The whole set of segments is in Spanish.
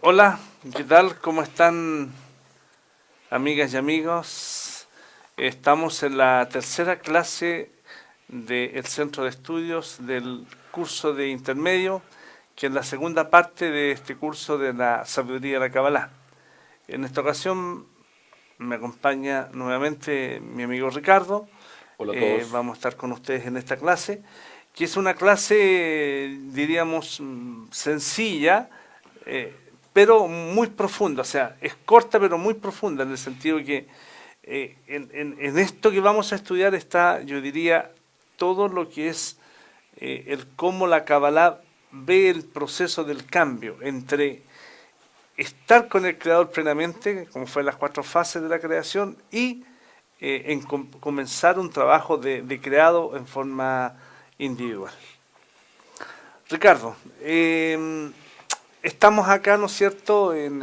Hola, ¿qué tal? ¿Cómo están, amigas y amigos? Estamos en la tercera clase del Centro de Estudios del curso de intermedio, que es la segunda parte de este curso de la sabiduría de la Kabbalah. En esta ocasión me acompaña nuevamente mi amigo Ricardo. Hola a todos. Vamos a estar con ustedes en esta clase, que es una clase, diríamos, sencilla, eh, pero muy profunda. O sea, es corta pero muy profunda, en el sentido que en esto que vamos a estudiar está, yo diría, todo lo que es el cómo la Kabbalah ve el proceso del cambio entre estar con el creador plenamente, como fue en las cuatro fases de la creación, y comenzar un trabajo de creado en forma individual. Ricardo, estamos acá, ¿no es cierto?, en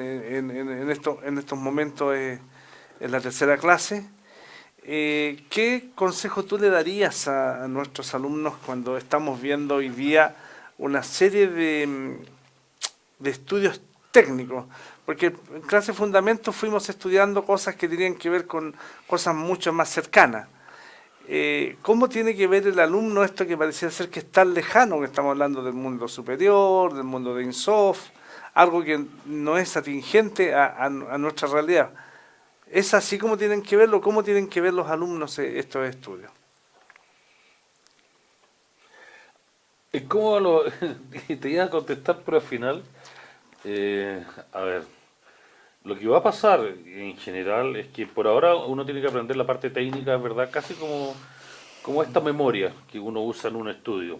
estos momentos en la tercera clase. ¿Qué consejo tú le darías a nuestros alumnos cuando estamos viendo hoy día una serie de estudios técnicos? Porque en clase de fundamentos fuimos estudiando cosas que tenían que ver con cosas mucho más cercanas. ¿Cómo tiene que ver el alumno esto que parecía ser que es tan lejano, que estamos hablando del mundo superior, del mundo de Insof, algo que no es atingente a nuestra realidad? ¿Es así como tienen que verlo? ¿Cómo tienen que ver los alumnos estos estudios? ¿Cómo lo, te iba a contestar, pero al final, eh, a ver, lo que va a pasar en general es que por ahora uno tiene que aprender la parte técnica, ¿verdad? Casi como esta memoria que uno usa en un estudio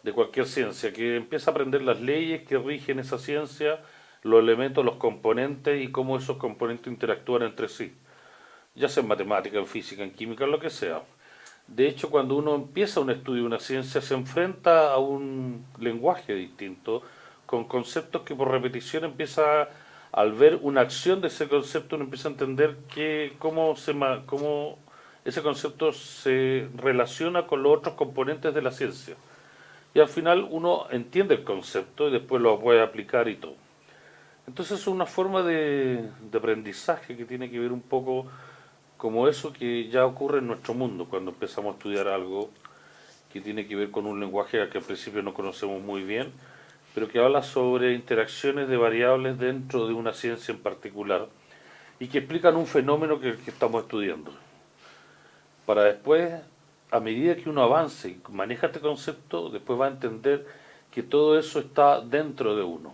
de cualquier ciencia, que empieza a aprender las leyes que rigen esa ciencia, los elementos, los componentes y cómo esos componentes interactúan entre sí, ya sea en matemática, en física, en química, lo que sea. De hecho, cuando uno empieza un estudio de una ciencia, se enfrenta a un lenguaje distinto, con conceptos que por repetición empieza, al ver una acción de ese concepto, uno empieza a entender cómo ese concepto se relaciona con los otros componentes de la ciencia. Y al final uno entiende el concepto y después lo puede aplicar y todo. Entonces es una forma de aprendizaje que tiene que ver un poco como eso que ya ocurre en nuestro mundo cuando empezamos a estudiar algo que tiene que ver con un lenguaje que al principio no conocemos muy bien, pero que habla sobre interacciones de variables dentro de una ciencia en particular y que explican un fenómeno que estamos estudiando. Para después, a medida que uno avance y maneja este concepto, después va a entender que todo eso está dentro de uno.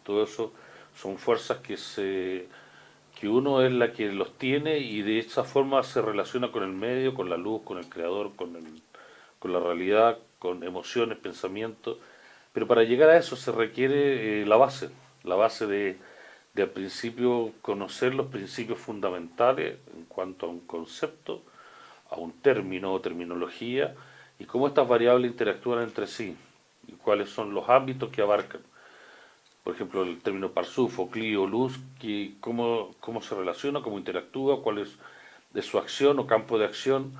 Todo eso son fuerzas que uno es la que los tiene y de esa forma se relaciona con el medio, con la luz, con el creador, con la realidad, con emociones, pensamientos. Pero para llegar a eso se requiere la base de al principio conocer los principios fundamentales en cuanto a un concepto, a un término o terminología y cómo estas variables interactúan entre sí y cuáles son los ámbitos que abarcan. Por ejemplo, el término parsufo, clio, luz, cómo se relaciona, cómo interactúa, cuál es de su acción o campo de acción,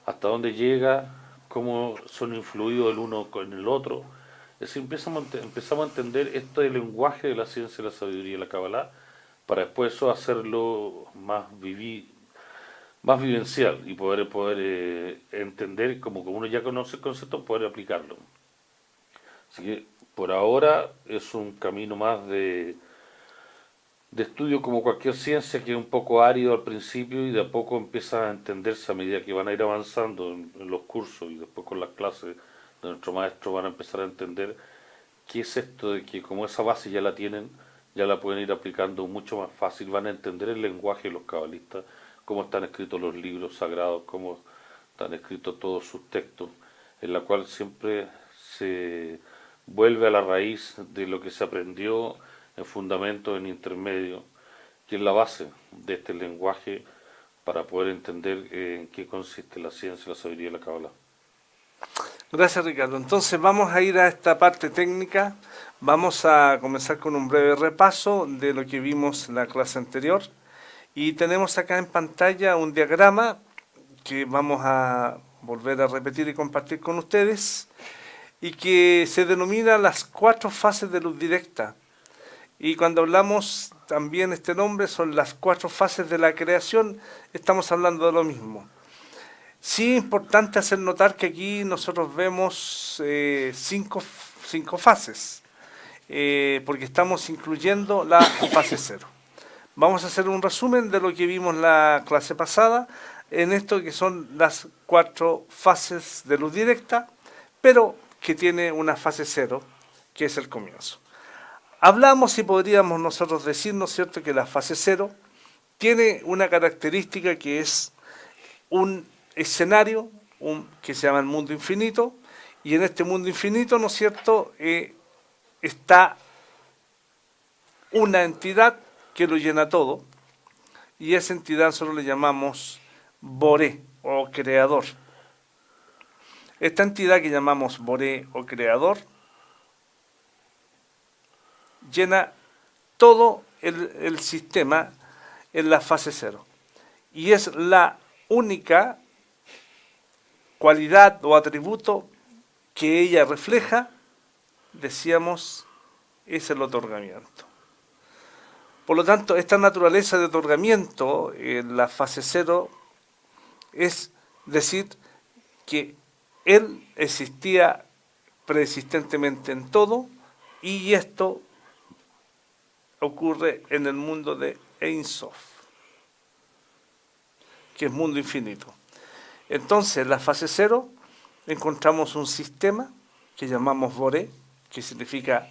hasta dónde llega, cómo son influidos el uno con el otro. Es decir, empezamos a entender esto del lenguaje de la ciencia, la sabiduría y la Kabbalah, para después eso hacerlo más vivencial y poder entender, como uno ya conoce el concepto, poder aplicarlo. Así que por ahora es un camino más de estudio como cualquier ciencia que es un poco árido al principio y de a poco empieza a entenderse a medida que van a ir avanzando en los cursos y después con las clases de nuestro maestro van a empezar a entender qué es esto de que como esa base ya la tienen, ya la pueden ir aplicando mucho más fácil, van a entender el lenguaje de los cabalistas, cómo están escritos los libros sagrados, cómo están escritos todos sus textos, en la cual siempre se vuelve a la raíz de lo que se aprendió en fundamento, en intermedio, que es la base de este lenguaje para poder entender en qué consiste la ciencia, la sabiduría y la cábala. Gracias, Ricardo. Entonces vamos a ir a esta parte técnica. Vamos a comenzar con un breve repaso de lo que vimos en la clase anterior. Y tenemos acá en pantalla un diagrama que vamos a volver a repetir y compartir con ustedes y que se denomina las cuatro fases de luz directa. Y cuando hablamos también este nombre son las 4 fases de la creación, estamos hablando de lo mismo. Sí es importante hacer notar que aquí nosotros vemos 5 fases, porque estamos incluyendo la fase 0. Vamos a hacer un resumen de lo que vimos la clase pasada, en esto que son las 4 fases de luz directa, pero que tiene una fase 0, que es el comienzo. Hablamos y podríamos nosotros decir, ¿no es cierto?, que la fase 0 tiene una característica que es un escenario que se llama el mundo infinito, y en este mundo infinito, ¿no es cierto?, está una entidad que lo llena todo, y esa entidad nosotros le llamamos Boré o creador. Esta entidad que llamamos Boré o creador llena todo el sistema en la fase 0, y es la única cualidad o atributo que ella refleja, decíamos, es el otorgamiento. Por lo tanto, esta naturaleza de otorgamiento en la fase 0 es decir que Él existía preexistentemente en todo, y esto ocurre en el mundo de Ein Sof, que es mundo infinito. Entonces, en la fase 0 encontramos un sistema que llamamos Boré, que significa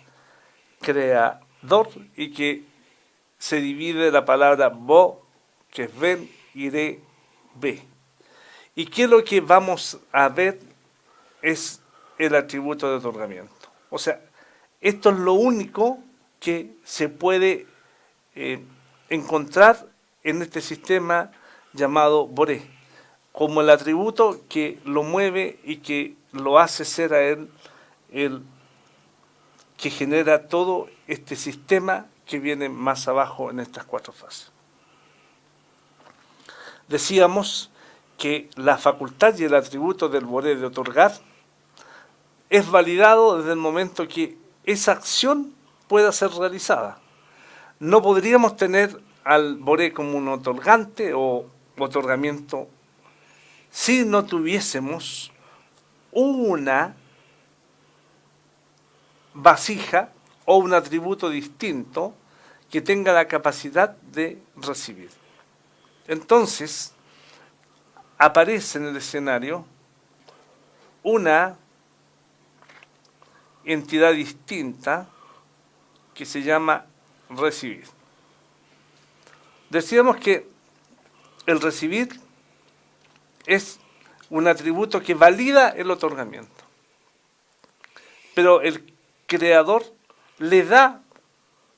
creador, y que se divide de la palabra Bo, que es ven, y de ve. ¿Y qué es lo que vamos a ver? Es el atributo de otorgamiento. O sea, esto es lo único que se puede encontrar en este sistema llamado Boré, como el atributo que lo mueve y que lo hace ser a él el que genera todo este sistema que viene más abajo en estas 4 fases. Decíamos que la facultad y el atributo del Boré de otorgar es validado desde el momento que esa acción pueda ser realizada. No podríamos tener al Boré como un otorgante o otorgamiento si no tuviésemos una vasija o un atributo distinto que tenga la capacidad de recibir. Entonces, aparece en el escenario una entidad distinta que se llama recibir. Decíamos que el recibir es un atributo que valida el otorgamiento, pero el creador le da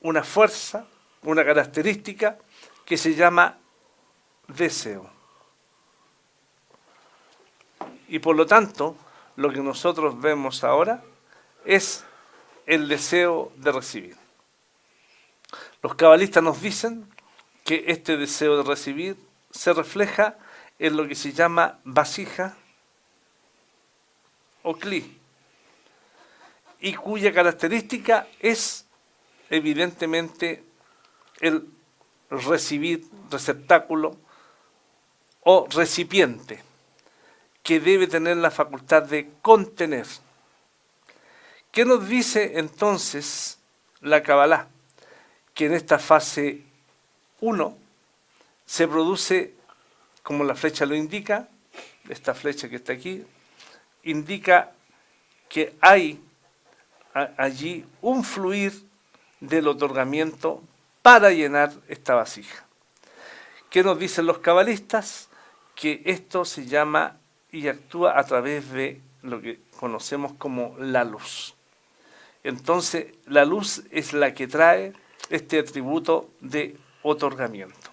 una fuerza, una característica que se llama deseo. Y por lo tanto, lo que nosotros vemos ahora es el deseo de recibir. Los cabalistas nos dicen que este deseo de recibir se refleja en lo que se llama vasija o cli, y cuya característica es evidentemente el recibir, receptáculo o recipiente, que debe tener la facultad de contener. ¿Qué nos dice entonces la Kabbalah? Que en esta fase 1 se produce, como la flecha lo indica, esta flecha que está aquí, indica que hay allí un fluir del otorgamiento para llenar esta vasija. ¿Qué nos dicen los cabalistas? Que esto se llama y actúa a través de lo que conocemos como la luz. Entonces, la luz es la que trae este atributo de otorgamiento.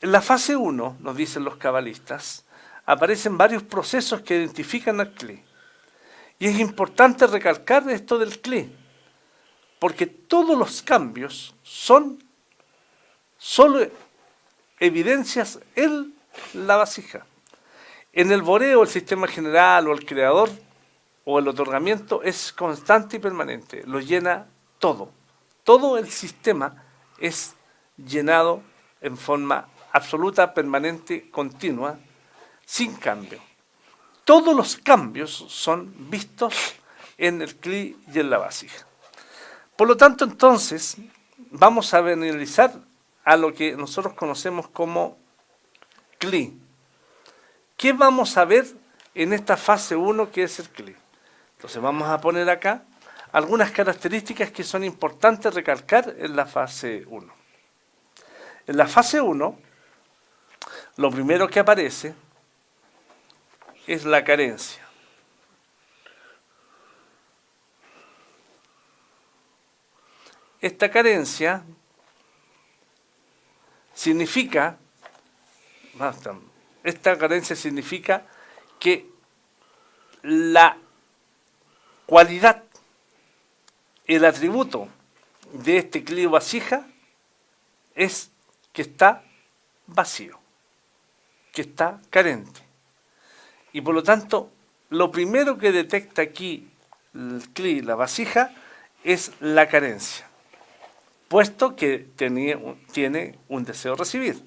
En la fase 1, nos dicen los cabalistas, aparecen varios procesos que identifican al Kli. Y es importante recalcar esto del Kli, porque todos los cambios son solo evidencias en la vasija. En el boreo, el sistema general o el creador o el otorgamiento es constante y permanente, lo llena todo, todo el sistema es llenado en forma absoluta, permanente, continua, sin cambio. Todos los cambios son vistos en el CLI y en la vasija. Por lo tanto, entonces, vamos a analizar a lo que nosotros conocemos como CLI. ¿Qué vamos a ver en esta fase 1 que es el CLI? Entonces vamos a poner acá algunas características que son importantes recalcar en la fase 1. En la fase 1, lo primero que aparece es la carencia. Esta carencia significa que la cualidad, el atributo de este CLI vasija es que está vacío, que está carente. Y por lo tanto, lo primero que detecta aquí el CLI, la vasija, es la carencia, puesto que tiene un deseo de recibir.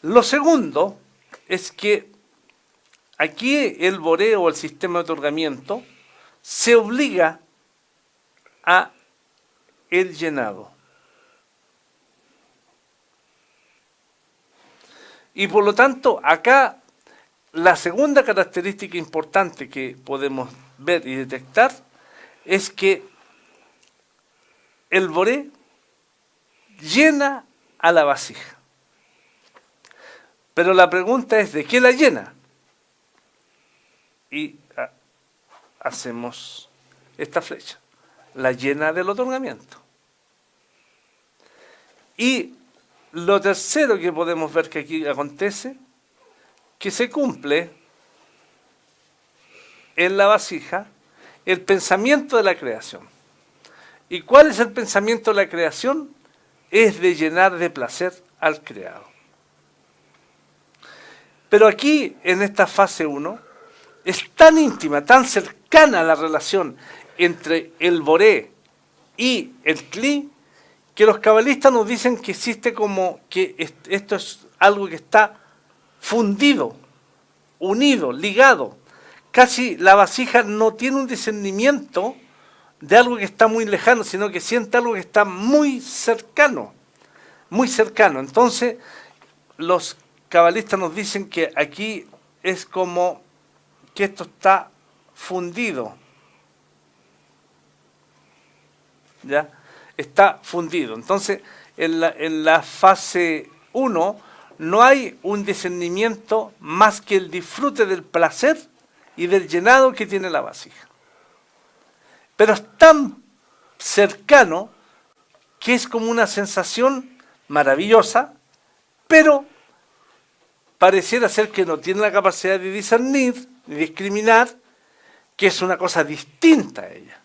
Lo segundo es que aquí el boreo o el sistema de otorgamiento se obliga a el llenado. Y por lo tanto, acá la segunda característica importante que podemos ver y detectar es que el boré llena a la vasija. Pero la pregunta es, ¿de qué la llena? Y hacemos esta flecha. La llena del otorgamiento. Y lo tercero que podemos ver que aquí acontece, que se cumple en la vasija el pensamiento de la creación. ¿Y cuál es el pensamiento de la creación? Es de llenar de placer al creado. Pero aquí, en esta fase 1, es tan íntima, tan cercana la relación entre el boré y el CLI, que los cabalistas nos dicen que existe como que esto es algo que está fundido, unido, ligado. Casi la vasija no tiene un discernimiento de algo que está muy lejano, sino que siente algo que está muy cercano, muy cercano. Entonces, los cabalistas nos dicen que aquí es como que esto está fundido, ¿ya? Está fundido. Entonces, en la fase 1 no hay un discernimiento más que el disfrute del placer y del llenado que tiene la vasija. Pero es tan cercano que es como una sensación maravillosa, pero pareciera ser que no tiene la capacidad de discernir, de discriminar, que es una cosa distinta a ella.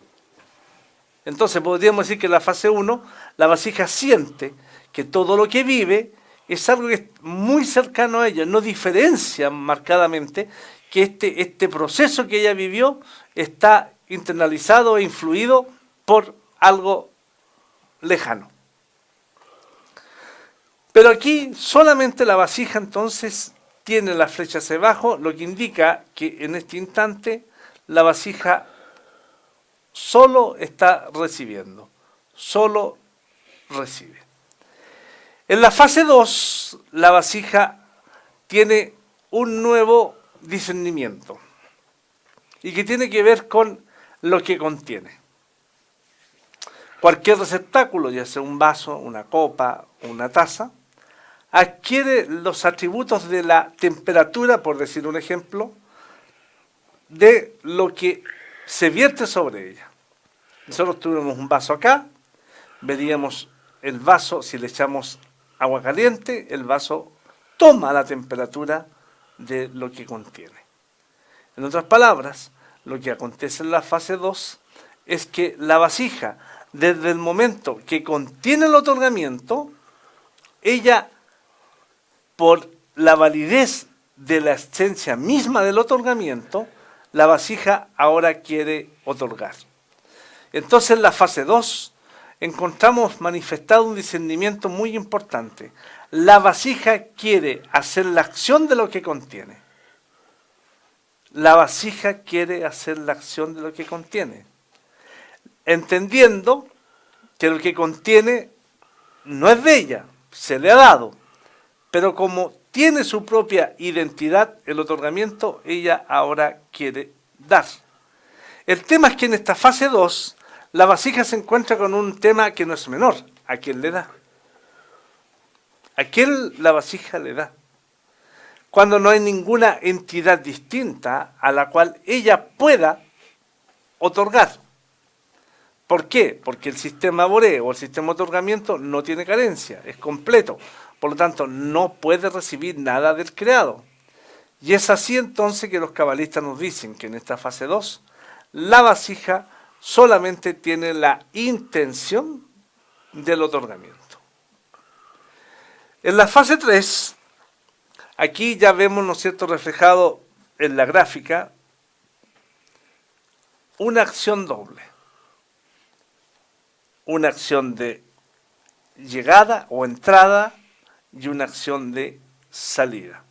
Entonces podríamos decir que en la fase 1, la vasija siente que todo lo que vive es algo que es muy cercano a ella, no diferencia marcadamente que este proceso que ella vivió está internalizado e influido por algo lejano. Pero aquí solamente la vasija entonces tiene la flecha hacia abajo, lo que indica que en este instante la vasija solo está recibiendo, solo recibe. En la fase 2, la vasija tiene un nuevo discernimiento y que tiene que ver con lo que contiene. Cualquier receptáculo, ya sea un vaso, una copa, una taza, adquiere los atributos de la temperatura, por decir un ejemplo, de lo que se vierte sobre ella. Nosotros tuviéramos un vaso acá, veríamos el vaso, si le echamos agua caliente, el vaso toma la temperatura de lo que contiene. En otras palabras, lo que acontece en la fase 2 es que la vasija, desde el momento que contiene el otorgamiento, ella, por la validez de la esencia misma del otorgamiento, la vasija ahora quiere otorgar. Entonces en la fase 2, encontramos manifestado un discernimiento muy importante. La vasija quiere hacer la acción de lo que contiene. La vasija quiere hacer la acción de lo que contiene, entendiendo que lo que contiene no es de ella, se le ha dado, pero como tiene su propia identidad, el otorgamiento, ella ahora quiere dar. El tema es que en esta fase 2, la vasija se encuentra con un tema que no es menor. ¿A quién le da? ¿A quién la vasija le da? Cuando no hay ninguna entidad distinta a la cual ella pueda otorgar. ¿Por qué? Porque el sistema Boré o el sistema de otorgamiento no tiene carencia, es completo. Por lo tanto, no puede recibir nada del creado. Y es así entonces que los cabalistas nos dicen que en esta fase 2, la vasija solamente tiene la intención del otorgamiento. En la fase 3, aquí ya vemos, ¿no es cierto?, reflejado en la gráfica, una acción doble. Una acción de llegada o entrada y una acción de salida.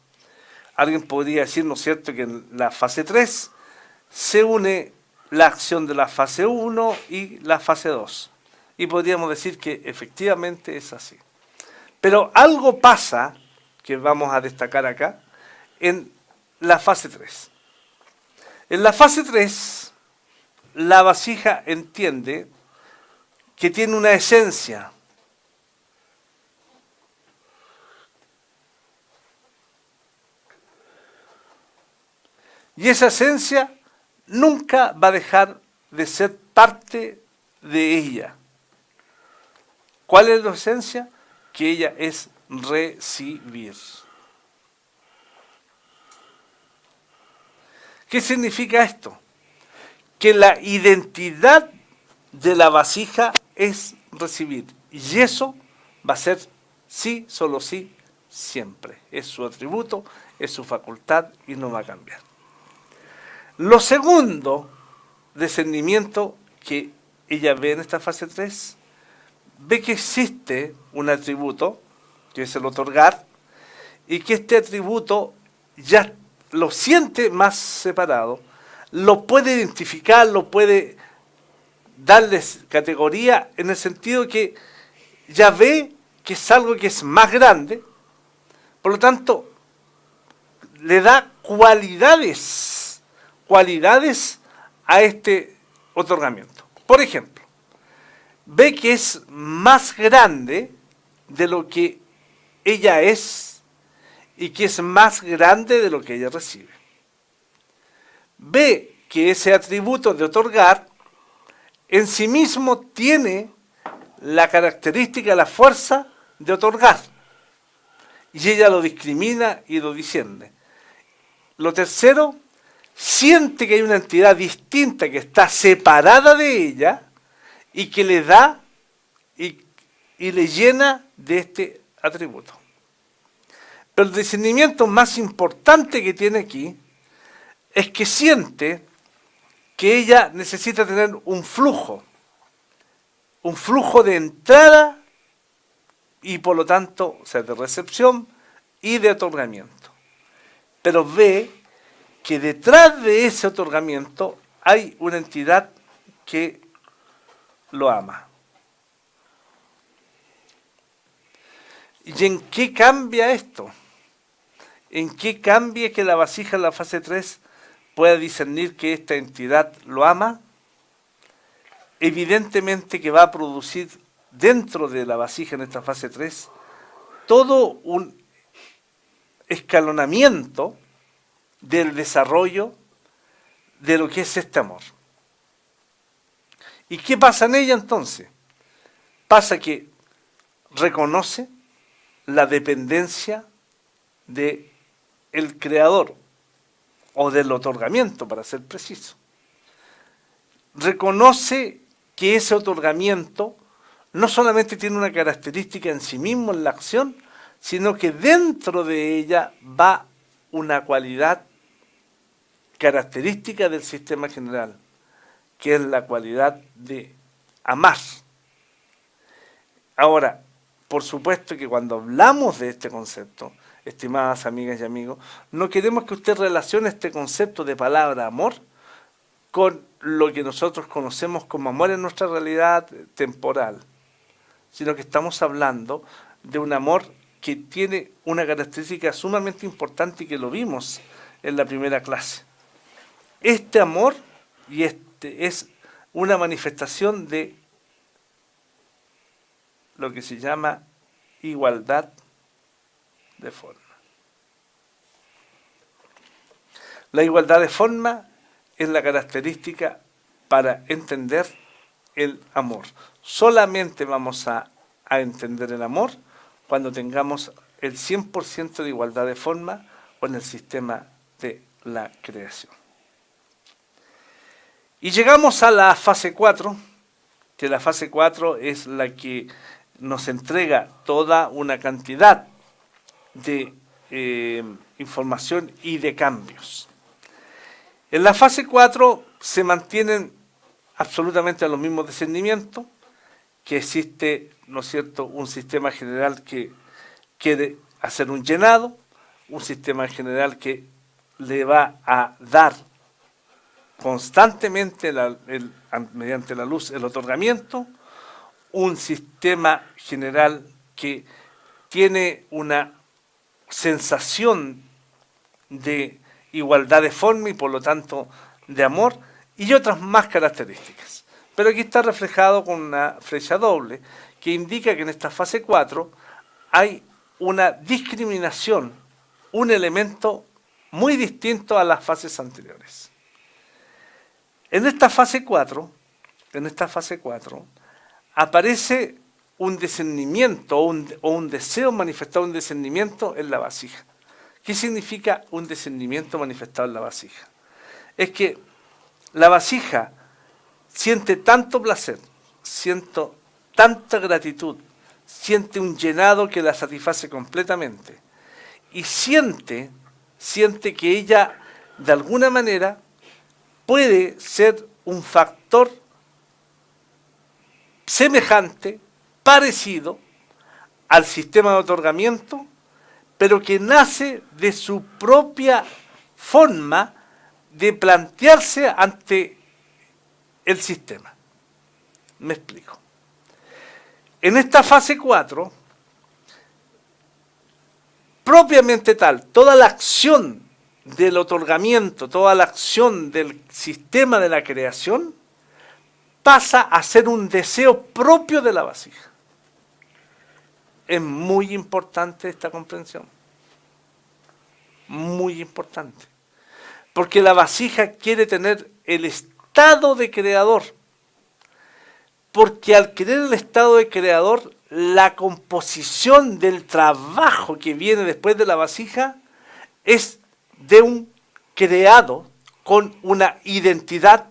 Alguien podría decir, ¿no es cierto?, que en la fase 3 se une la acción de la fase 1 y la fase 2. Y podríamos decir que efectivamente es así. Pero algo pasa, que vamos a destacar acá, en la fase 3. En la fase 3, la vasija entiende que tiene una esencia. Y esa esencia nunca va a dejar de ser parte de ella. ¿Cuál es la esencia? Que ella es recibir. ¿Qué significa esto? Que la identidad de la vasija es recibir. Y eso va a ser sí, solo sí, siempre. Es su atributo, es su facultad y no va a cambiar. Lo segundo, discernimiento que ella ve en esta fase 3, ve que existe un atributo, que es el otorgar, y que este atributo ya lo siente más separado, lo puede identificar, lo puede darles categoría en el sentido que ya ve que es algo que es más grande, por lo tanto, le da cualidades a este otorgamiento. Por ejemplo, ve que es más grande de lo que ella es y que es más grande de lo que ella recibe. Ve que ese atributo de otorgar en sí mismo tiene la característica, la fuerza de otorgar. Y ella lo discrimina y lo discierne. Lo tercero, siente que hay una entidad distinta que está separada de ella y que le da y le llena de este atributo. Pero el discernimiento más importante que tiene aquí es que siente que ella necesita tener un flujo de entrada y por lo tanto, o sea, de recepción y de otorgamiento. Pero ve que detrás de ese otorgamiento hay una entidad que lo ama. ¿Y en qué cambia esto? ¿En qué cambia que la vasija en la fase 3 pueda discernir que esta entidad lo ama? Evidentemente que va a producir dentro de la vasija en esta fase 3 todo un escalonamiento del desarrollo de lo que es este amor. ¿Y qué pasa en ella entonces? Pasa que reconoce la dependencia del creador o del otorgamiento, para ser preciso. Reconoce que ese otorgamiento no solamente tiene una característica en sí mismo en la acción, sino que dentro de ella va una cualidad característica del sistema general, que es la cualidad de amar. Ahora, por supuesto que cuando hablamos de este concepto, estimadas amigas y amigos, no queremos que usted relacione este concepto de palabra amor con lo que nosotros conocemos como amor en nuestra realidad temporal, sino que estamos hablando de un amor que tiene una característica sumamente importante y que lo vimos en la primera clase. Este amor y este es una manifestación de lo que se llama igualdad de forma. La igualdad de forma es la característica para entender el amor. Solamente vamos a entender el amor cuando tengamos el 100% de igualdad de forma con el sistema de la creación. Y llegamos a la fase 4, que la fase 4 es la que nos entrega toda una cantidad de información y de cambios. En la fase 4 se mantienen absolutamente los mismos discernimientos, que existe, ¿no es cierto?, un sistema general que quiere hacer un llenado, un sistema general que le va a dar constantemente mediante la luz el otorgamiento, un sistema general que tiene una sensación de igualdad de forma y por lo tanto de amor y otras más características. Pero aquí está reflejado con una flecha doble que indica que en esta fase 4 hay una discriminación, un elemento muy distinto a las fases anteriores. En esta fase 4 aparece un discernimiento o un deseo manifestado, un discernimiento en la vasija. ¿Qué significa un discernimiento manifestado en la vasija? Es que la vasija siente tanto placer, siente tanta gratitud, siente un llenado que la satisface completamente y siente que ella de alguna manera puede ser un factor semejante, parecido al sistema de otorgamiento, pero que nace de su propia forma de plantearse ante el sistema. Me explico. En esta fase 4, propiamente tal, toda la acción del otorgamiento, toda la acción del sistema de la creación, pasa a ser un deseo propio de la vasija. Es muy importante esta comprensión. Muy importante. Porque la vasija quiere tener el estado de creador. Porque al querer el estado de creador, la composición del trabajo que viene después de la vasija es de un creado con una identidad,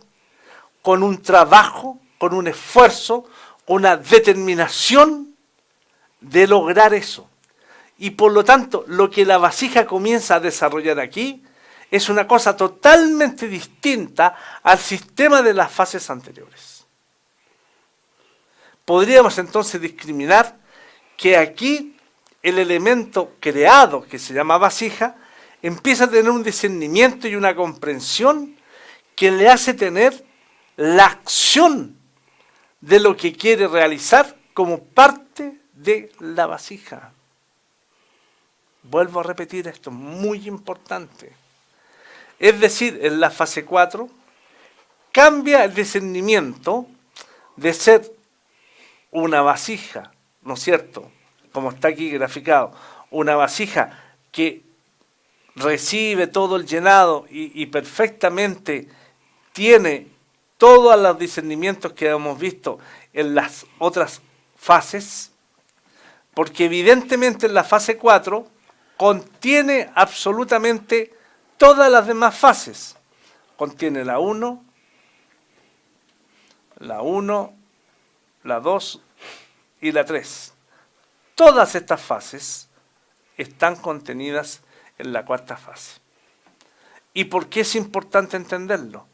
con un trabajo, con un esfuerzo, una determinación de lograr eso. Y por lo tanto, lo que la vasija comienza a desarrollar aquí es una cosa totalmente distinta al sistema de las fases anteriores. Podríamos entonces discriminar que aquí el elemento creado, que se llama vasija, empieza a tener un discernimiento y una comprensión que le hace tener la acción de lo que quiere realizar como parte de la vasija. Vuelvo a repetir esto, muy importante. Es decir, en la fase 4 cambia el discernimiento de ser una vasija, ¿no es cierto?, como está aquí graficado, una vasija que recibe todo el llenado y perfectamente tiene todos los discernimientos que hemos visto en las otras fases, porque evidentemente en la fase 4 contiene absolutamente todas las demás fases. Contiene la 1, la 2 y la 3. Todas estas fases están contenidas en la cuarta fase. ¿Y por qué es importante entenderlo?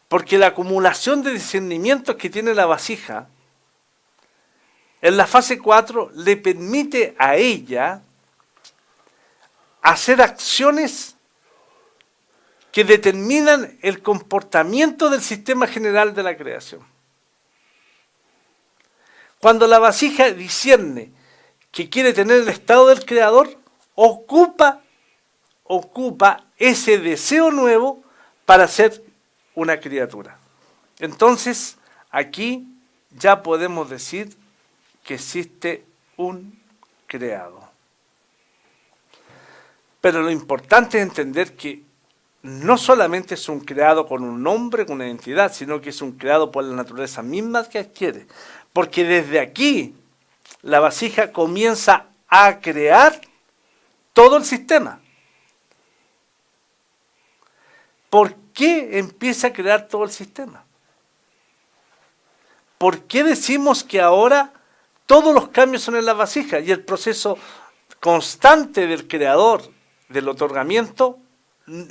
Porque la acumulación de discernimientos que tiene la vasija en la fase 4 le permite a ella hacer acciones que determinan el comportamiento del sistema general de la creación. Cuando la vasija discierne que quiere tener el estado del creador, ocupa ese deseo nuevo para ser una criatura. Entonces, aquí ya podemos decir que existe un creado. Pero lo importante es entender que no solamente es un creado con un nombre, con una identidad, sino que es un creado por la naturaleza misma que adquiere. Porque desde aquí la vasija comienza a crear todo el sistema. ¿Por qué empieza a crear todo el sistema? ¿Por qué decimos que ahora todos los cambios son en la vasija y el proceso constante del creador, del otorgamiento,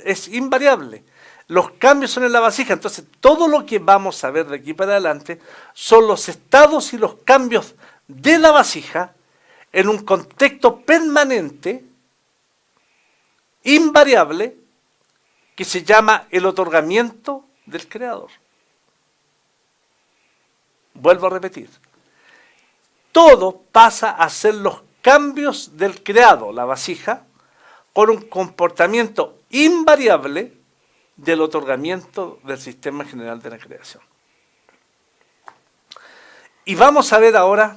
es invariable? Los cambios son en la vasija, entonces todo lo que vamos a ver de aquí para adelante son los estados y los cambios de la vasija en un contexto permanente, invariable, que se llama el otorgamiento del creador. Vuelvo a repetir. Todo pasa a ser los cambios del creado, la vasija, con un comportamiento invariable del otorgamiento del sistema general de la creación. Y vamos a ver ahora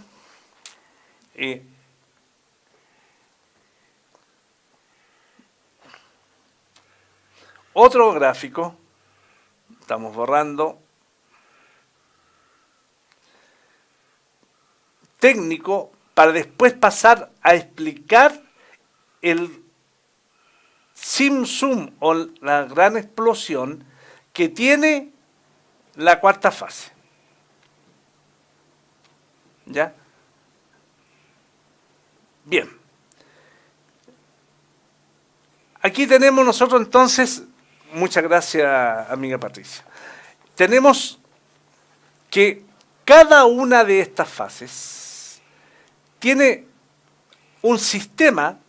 otro gráfico. Estamos borrando. Técnico, para después pasar a explicar el Tzimtzum o la gran explosión que tiene la cuarta fase. ¿Ya? Bien. Aquí tenemos nosotros entonces, muchas gracias amiga Patricia, tenemos que cada una de estas fases tiene un sistema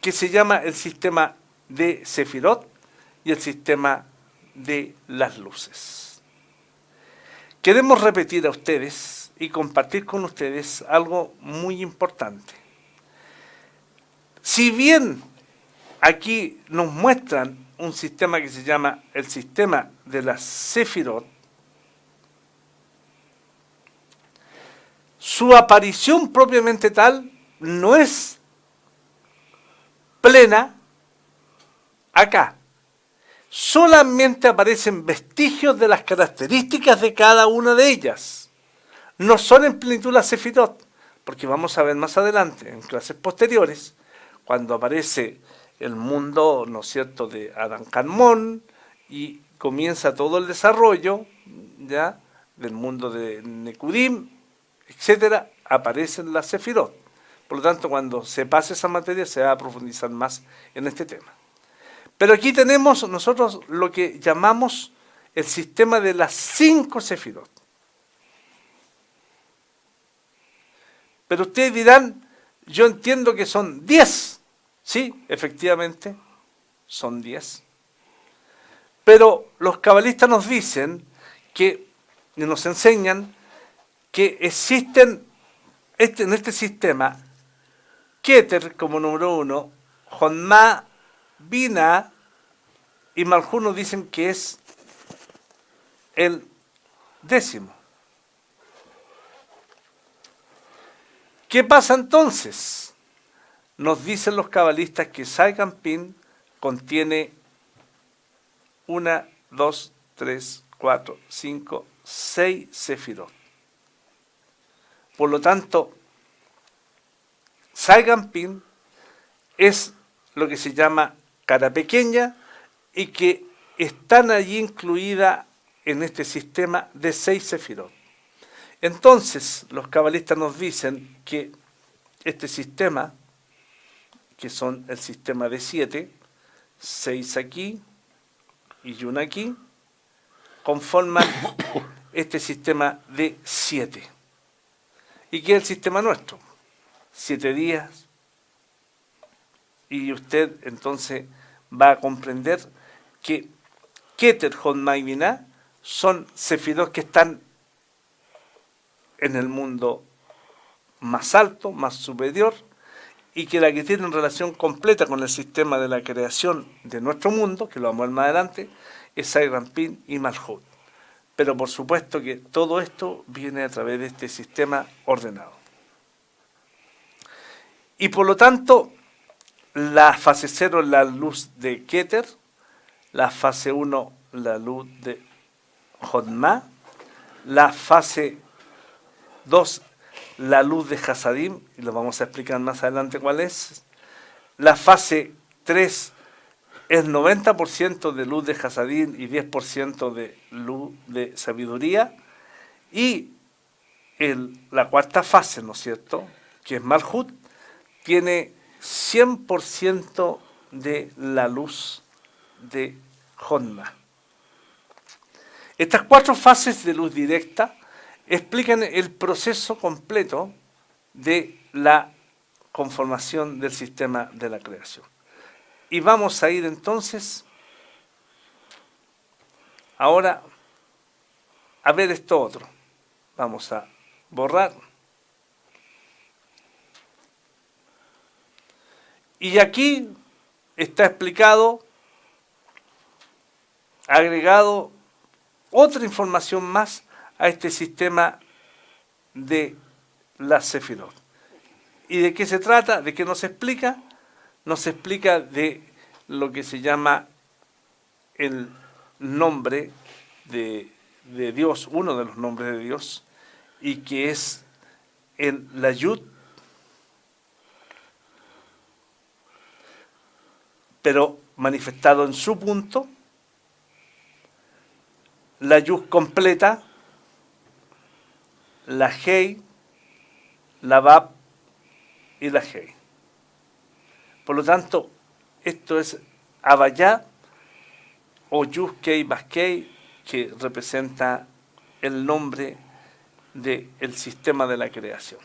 que se llama el sistema de Sefirot y el sistema de las luces. Queremos repetir a ustedes y compartir con ustedes algo muy importante. Si bien aquí nos muestran un sistema que se llama el sistema de las Sefirot, su aparición propiamente tal no es plena acá. Solamente aparecen vestigios de las características de cada una de ellas. No son en plenitud las Sefirot, porque vamos a ver más adelante, en clases posteriores, cuando aparece el mundo, ¿no es cierto?, de Adán Kadmon y comienza todo el desarrollo, ¿ya?, del mundo de Nekudim, etcétera, aparecen las Sefirot. Por lo tanto, cuando se pase esa materia se va a profundizar más en este tema. Pero aquí tenemos nosotros lo que llamamos el sistema de las 5 Sefirot. Pero ustedes dirán, yo entiendo que son 10. Sí, efectivamente, son 10. Pero los cabalistas nos dicen que, y nos enseñan que existen en este sistema Keter como número 1, Honma, Bina y Malhut nos dicen que es el 10º. ¿Qué pasa entonces? Nos dicen los cabalistas que Saigampin contiene 1, 2, 3, 4, 5, 6 Sefirot. Por lo tanto, Saigampin es lo que se llama cara pequeña y que están allí incluidas en este sistema de 6 Sefirot. Entonces, los cabalistas nos dicen que este sistema, que son el sistema de 7, 6 aquí y 1 aquí, conforman este sistema de 7. ¿Y qué es el sistema nuestro? 7 días. Y usted entonces va a comprender que Keter, Hodma y Binah son sefirot que están en el mundo más alto, más superior, y que la que tienen relación completa con el sistema de la creación de nuestro mundo, que lo vamos a ver más adelante, es Sayrampin y Malhut. Pero por supuesto que todo esto viene a través de este sistema ordenado. Y por lo tanto, la fase 0 es la luz de Keter, la fase 1 la luz de Hodma, la fase 2 la luz de Hasadim, y lo vamos a explicar más adelante cuál es. La fase 3 es 90% de luz de Hasadim y 10% de luz de sabiduría. Y la cuarta fase, ¿no es cierto?, que es Malhut, tiene 100% de la luz de Hodma. Estas 4 fases de luz directa explican el proceso completo de la conformación del sistema de la creación. Y vamos a ir entonces ahora a ver esto otro. Vamos a borrar. Y aquí está explicado, agregado otra información más a este sistema de las Sefirot. ¿Y de qué se trata? ¿De qué nos explica? Nos explica de lo que se llama el nombre de Dios, uno de los nombres de Dios, y que es la Yud, pero manifestado en su punto, la Yud completa, la Hei, la Bab y la Hei. Por lo tanto, esto es Abayá o Yud Kei Baskei, que representa el nombre del sistema de la creación.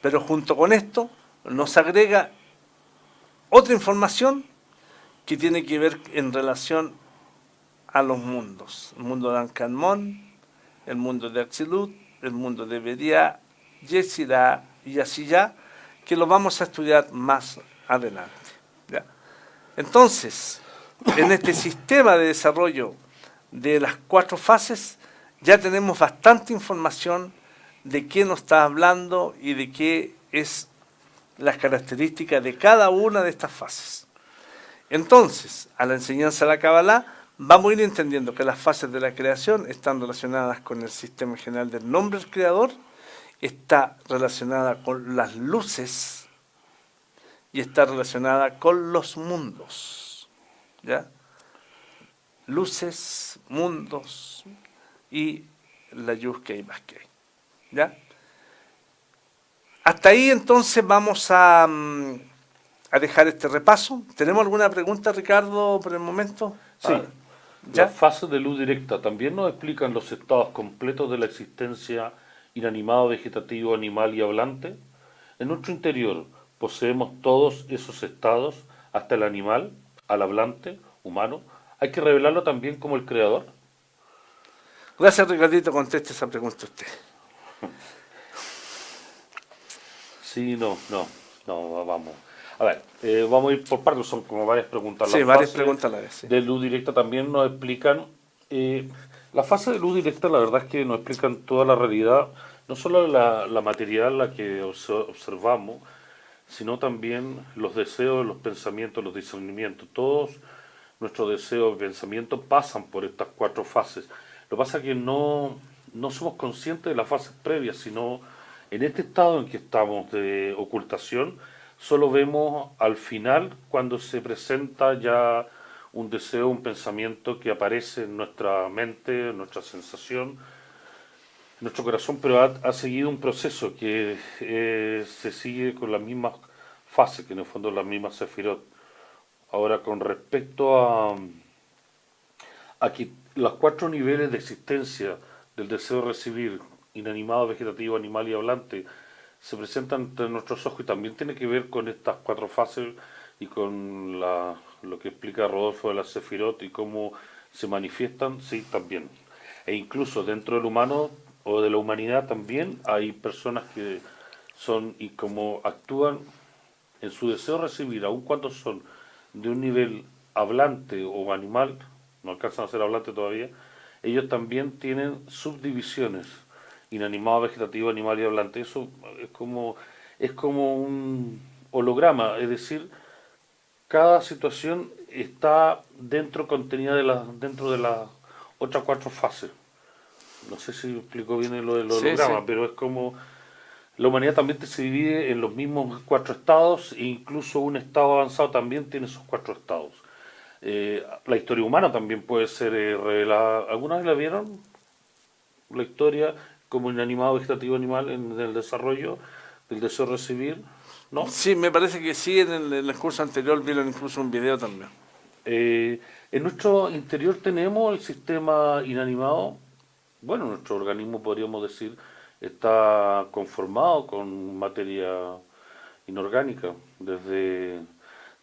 Pero junto con esto nos agrega otra información que tiene que ver en relación a los mundos. El mundo de Ankanmon, el mundo de Atzilut, el mundo de Beriah, Yetzirah y Asiyah, que lo vamos a estudiar más adelante. ¿Ya? Entonces, en este sistema de desarrollo de las 4 fases, ya tenemos bastante información de qué nos está hablando y de qué es las características de cada una de estas fases. Entonces, a la enseñanza de la Kabbalah, vamos a ir entendiendo que las fases de la creación están relacionadas con el sistema general del nombre del creador, está relacionada con las luces y está relacionada con los mundos. ¿Ya? Luces, mundos y la Yud-Kei Baskei. ¿Ya? Hasta ahí entonces vamos a dejar este repaso. ¿Tenemos alguna pregunta, Ricardo, por el momento? Sí. ¿Ya? Las fases de luz directa también nos explican los estados completos de la existencia inanimado, vegetativo, animal y hablante. En nuestro interior poseemos todos esos estados, hasta el animal, al hablante, humano. Hay que revelarlo también como el creador. Gracias, Ricardito. Conteste esa pregunta usted. Sí, no, vamos. A ver, vamos a ir por partes, son como varias preguntas. Sí, Las varias fases preguntas a la vez. Sí. de luz directa también nos explican, la fase de luz directa la verdad es que nos explican toda la realidad, no solo la material, la que observamos, sino también los deseos, los pensamientos, los discernimientos. Todos nuestros deseos y pensamientos pasan por estas 4 fases. Lo que pasa es que no somos conscientes de las fases previas, sino en este estado en que estamos de ocultación, solo vemos al final cuando se presenta ya un deseo, un pensamiento que aparece en nuestra mente, en nuestra sensación, en nuestro corazón, pero ha seguido un proceso que se sigue con las mismas fases, que en el fondo las mismas sefirot. Ahora, con respecto a que los 4 niveles de existencia del deseo de recibir inanimado, vegetativo, animal y hablante se presentan ante nuestros ojos y también tiene que ver con estas cuatro fases y con lo que explica Rodolfo de la Sefirot y cómo se manifiestan, sí, también. E incluso dentro del humano o de la humanidad también hay personas que son y como actúan en su deseo de recibir, aun cuando son de un nivel hablante o animal, no alcanzan a ser hablante todavía, ellos también tienen subdivisiones, inanimado, vegetativo, animal y hablante. Eso es como un holograma, es decir, cada situación está contenida dentro de las otras cuatro fases. No sé si explico bien lo del Sí, sí. holograma, pero es como la humanidad también se divide en los mismos cuatro estados e incluso un estado avanzado también tiene esos cuatro estados. La historia humana también puede ser revelada. ¿Alguna vez la vieron? La historia como inanimado, vegetativo, animal en el desarrollo del deseo de recibir, ¿no? Sí, me parece que sí, en el curso anterior vieron incluso un video también. En nuestro interior tenemos el sistema inanimado. Bueno, nuestro organismo, podríamos decir, está conformado con materia inorgánica, desde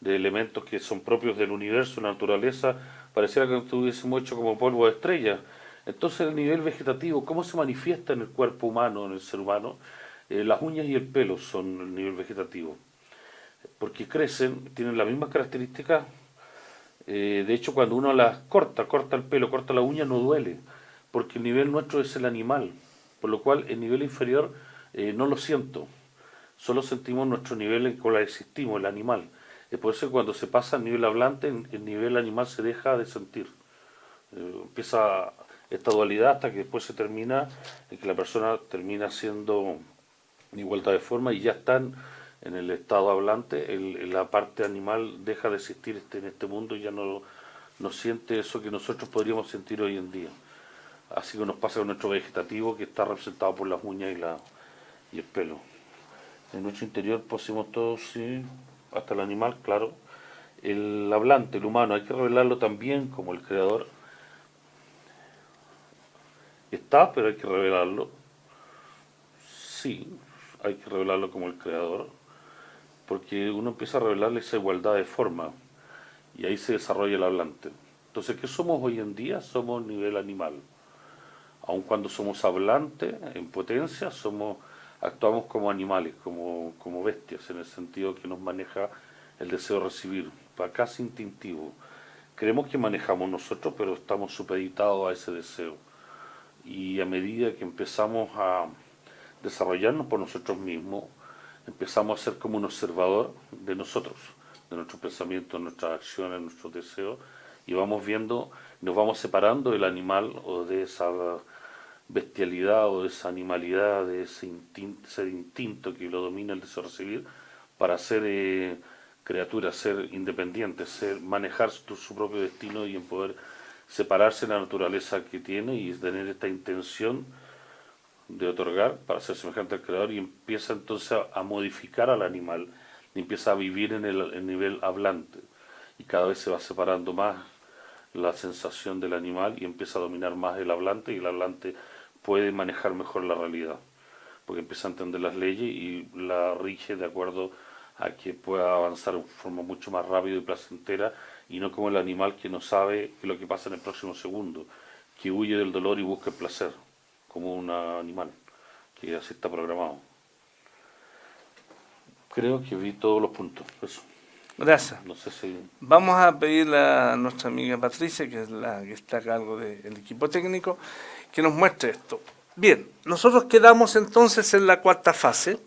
de elementos que son propios del universo, la naturaleza, pareciera que estuviésemos hecho como polvo de estrellas. Entonces, el nivel vegetativo, ¿cómo se manifiesta en el cuerpo humano, en el ser humano? Las uñas y el pelo son el nivel vegetativo, porque crecen, tienen las mismas características. De hecho, cuando uno las corta el pelo, corta la uña, no duele, porque el nivel nuestro es el animal, por lo cual el nivel inferior no lo siento, solo sentimos nuestro nivel en cual existimos, el animal. Es por eso que cuando se pasa al nivel hablante, el nivel animal se deja de sentir. Empieza esta dualidad hasta que después se termina, en que la persona termina siendo en igualdad de forma y ya están en el estado hablante, la parte animal deja de existir en este mundo y ya no siente eso que nosotros podríamos sentir hoy en día. Así que nos pasa con nuestro vegetativo que está representado por las uñas y el pelo. En nuestro interior poseemos todo, sí, hasta el animal, claro. El hablante, el humano, hay que revelarlo también como el creador. Está, pero hay que revelarlo. Sí, hay que revelarlo como el creador, porque uno empieza a revelarle esa igualdad de forma y ahí se desarrolla el hablante. Entonces, ¿qué somos hoy en día? Somos nivel animal. Aun cuando somos hablantes, en potencia, actuamos como animales, como bestias, en el sentido que nos maneja el deseo de recibir, casi instintivo. Creemos que manejamos nosotros, pero estamos supeditados a ese deseo. Y a medida que empezamos a desarrollarnos por nosotros mismos, empezamos a ser como un observador de nosotros, de nuestros pensamientos, nuestras acciones, nuestros deseos, y vamos viendo, nos vamos separando del animal o de esa bestialidad o de esa animalidad, de ese instinto que lo domina el deseo de recibir, para ser criaturas, ser independientes, manejar su propio destino y en poder separarse de la naturaleza que tiene y tener esta intención de otorgar para ser semejante al creador y empieza entonces a modificar al animal y empieza a vivir en el nivel hablante y cada vez se va separando más la sensación del animal y empieza a dominar más el hablante y el hablante puede manejar mejor la realidad porque empieza a entender las leyes y la rige de acuerdo a que pueda avanzar de forma mucho más rápida y placentera y no como el animal que no sabe lo que pasa en el próximo segundo, que huye del dolor y busca el placer, como un animal, que así está programado. Creo que vi todos los puntos, eso. Gracias. No sé si... Vamos a pedirle a nuestra amiga Patricia, que es la que está a cargo del equipo técnico, que nos muestre esto. Bien, nosotros quedamos entonces en la cuarta fase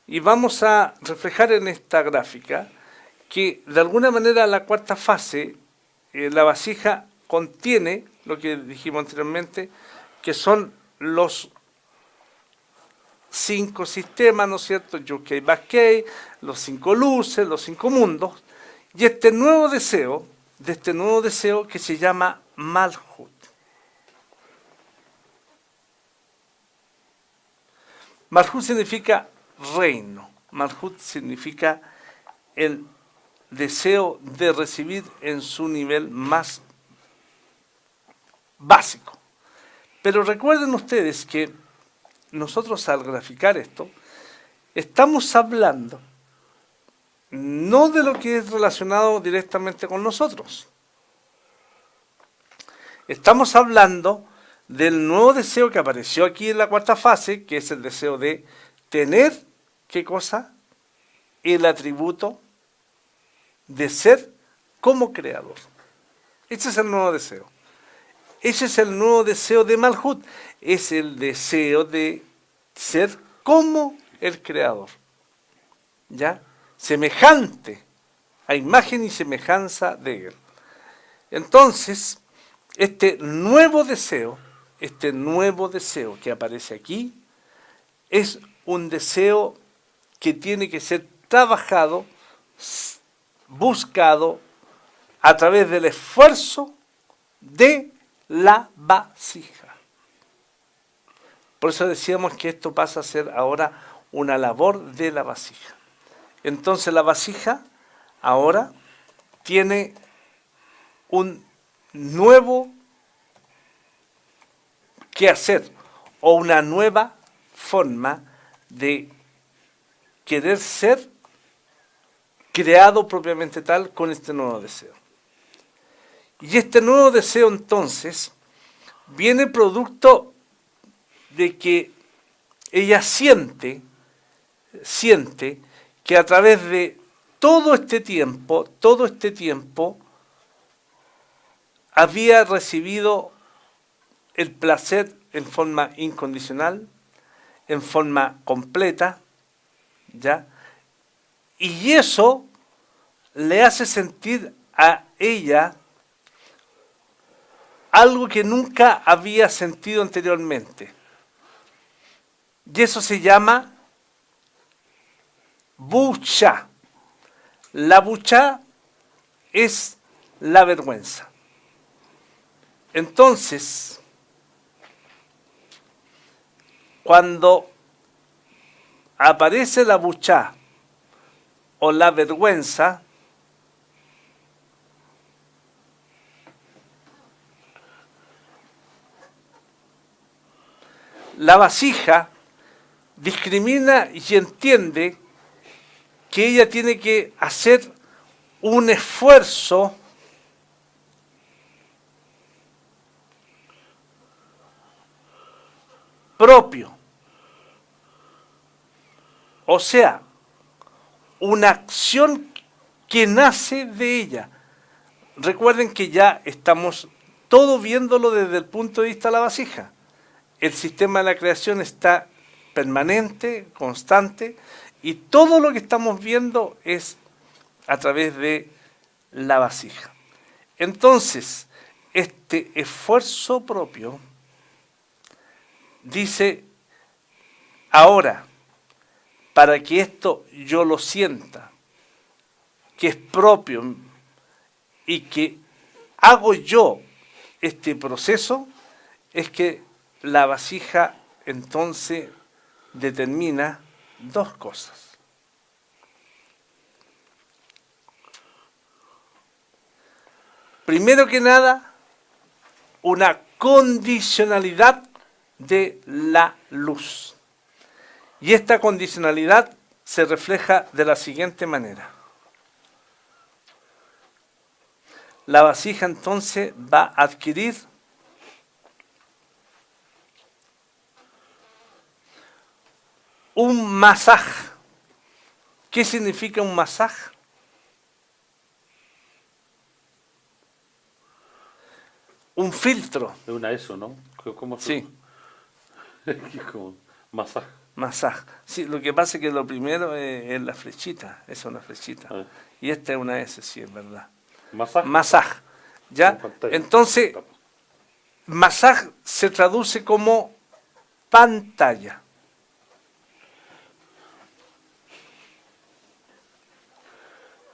y vamos a reflejar en esta gráfica que de alguna manera la cuarta fase, la vasija contiene lo que dijimos anteriormente, que son los 5 sistemas, ¿no es cierto? Yukkei Bakkei, los 5 luces, los 5 mundos, y de este nuevo deseo que se llama Malhut. Malhut significa reino, Malhut significa el deseo de recibir en su nivel más básico. Pero recuerden ustedes que nosotros al graficar esto, estamos hablando no de lo que es relacionado directamente con nosotros. Estamos hablando del nuevo deseo que apareció aquí en la cuarta fase, que es el deseo de tener, ¿qué cosa? El atributo de ser como creador. Ese es el nuevo deseo. Ese es el nuevo deseo de Malhut. Es el deseo de ser como el creador. ¿Ya? Semejante, a imagen y semejanza de él. Entonces, este nuevo deseo que aparece aquí, es un deseo que tiene que ser trabajado, buscado, a través del esfuerzo de la vasija. Por eso decíamos que esto pasa a ser ahora una labor de la vasija. Entonces la vasija ahora tiene un nuevo que hacer o una nueva forma de querer ser creado propiamente tal con este nuevo deseo. Y este nuevo deseo entonces viene producto de que ella siente que a través de todo este tiempo había recibido el placer en forma incondicional, en forma completa, ¿ya? Y eso le hace sentir a ella algo que nunca había sentido anteriormente. Y eso se llama bucha. La bucha es la vergüenza. Entonces, cuando aparece la bucha o la vergüenza, la vasija discrimina y entiende que ella tiene que hacer un esfuerzo propio. O sea, una acción que nace de ella. Recuerden que ya estamos todo viéndolo desde el punto de vista de la vasija. El sistema de la creación está permanente, constante, y todo lo que estamos viendo es a través de la vasija. Entonces, este esfuerzo propio dice, ahora, para que esto yo lo sienta, que es propio y que hago yo este proceso, es que la vasija entonces determina dos cosas. Primero que nada, una condicionalidad de la luz. Y esta condicionalidad se refleja de la siguiente manera. La vasija entonces va a adquirir un masaje. ¿Qué significa un masaje? Un filtro. Es una eso, ¿no? ¿Cómo se... Sí. Es como masaje. Masaje. Sí, lo que pasa es que lo primero es la flechita, es una flechita. Ah. Y esta es una S, sí, es verdad. Masaje. Masaje. ¿Ya? En pantalla. Entonces, masaje se traduce como pantalla.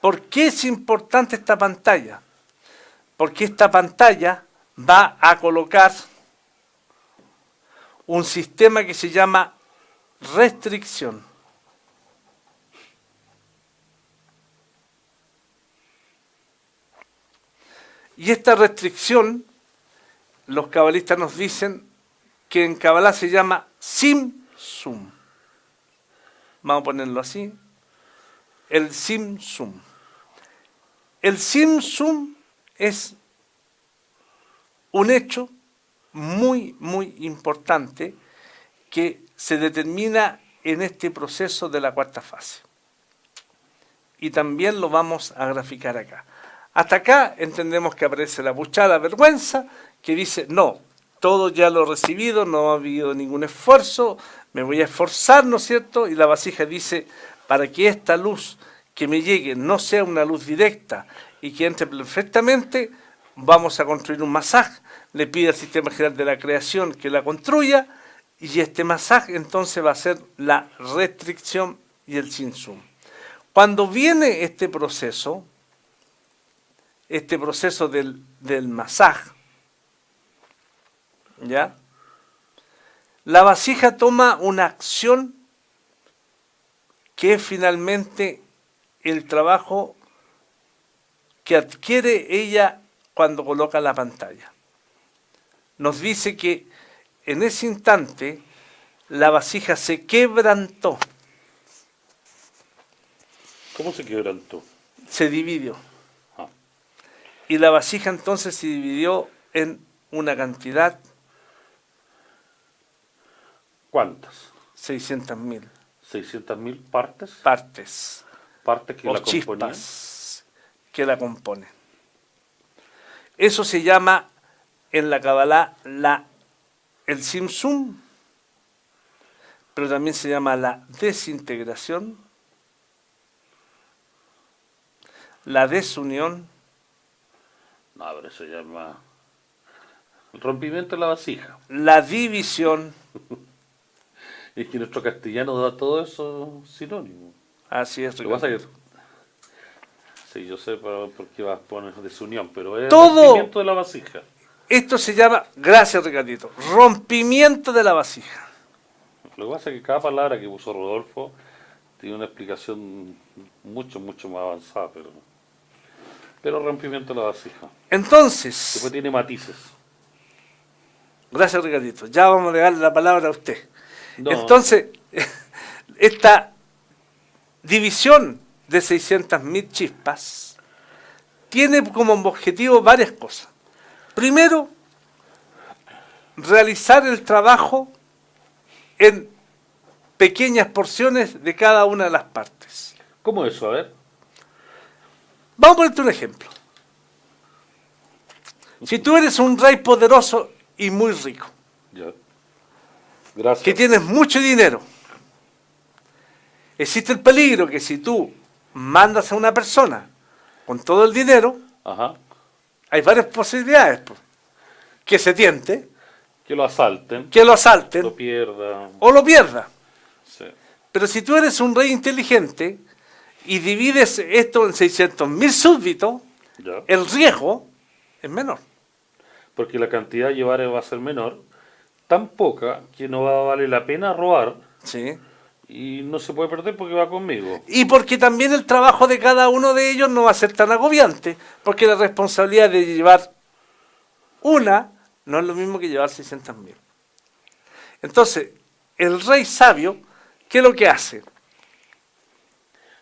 ¿Por qué es importante esta pantalla? Porque esta pantalla va a colocar un sistema que se llama restricción. Y esta restricción, los cabalistas nos dicen que en Kabbalah se llama Sim Sum. Vamos a ponerlo así. El Sim Sum. El Sim Sum es un hecho muy, muy importante que se determina en este proceso de la cuarta fase. Y también lo vamos a graficar acá. Hasta acá entendemos que aparece la puchada vergüenza, que dice, no, todo ya lo he recibido, no ha habido ningún esfuerzo, me voy a esforzar, ¿no es cierto? Y la vasija dice, para que esta luz que me llegue no sea una luz directa y que entre perfectamente, vamos a construir un masaje, le pide al sistema general de la creación que la construya, y este masaje entonces va a ser la restricción y el Sim-Sum. Cuando viene este proceso del masaje, ¿ya? La vasija toma una acción que es finalmente el trabajo que adquiere ella cuando coloca la pantalla. Nos dice que en ese instante la vasija se quebrantó. ¿Cómo se quebrantó? Se dividió. Ah. Y la vasija entonces se dividió en una cantidad. ¿Cuántas? 600.000. 600.000 partes. Partes. Partes que o la componían. chispas que la componen. Eso se llama en la Kabbalah el Sim-Sum, pero también se llama la desintegración, la desunión. No, pero eso se llama el rompimiento de la vasija. La división. Es que nuestro castellano da todo eso sinónimo. Así es, Lo que pasa Ricardo. es que, sí, yo sé por qué vas a poner desunión, pero es Todo. el rompimiento de la vasija. Esto se llama, gracias Ricardito, rompimiento de la vasija. Lo que pasa es que cada palabra que puso Rodolfo tiene una explicación mucho, mucho más avanzada, pero rompimiento de la vasija. Entonces, Después tiene matices. gracias Ricardito, ya vamos a darle la palabra a usted. No. Entonces, esta división de 600.000 chispas tiene como objetivo varias cosas. Primero, realizar el trabajo en pequeñas porciones de cada una de las partes. ¿Cómo eso? A ver. Vamos a ponerte un ejemplo. Si tú eres un rey poderoso y muy rico, Ya. Gracias. que tienes mucho dinero, existe el peligro que si tú mandas a una persona con todo el dinero, Ajá. hay varias posibilidades, pues. Que se tiente, Que lo asalten. que lo asalten Lo pierda. o lo pierda. Sí. Pero si tú eres un rey inteligente y divides esto en 600.000 súbditos, Ya. el riesgo es menor. Porque la cantidad a llevar va a ser menor, tan poca que no va a valer la pena robar ¿Sí? y no se puede perder porque va conmigo. Y porque también el trabajo de cada uno de ellos no va a ser tan agobiante, porque la responsabilidad de llevar una no es lo mismo que llevar 600.000. Entonces, el rey sabio, ¿qué es lo que hace?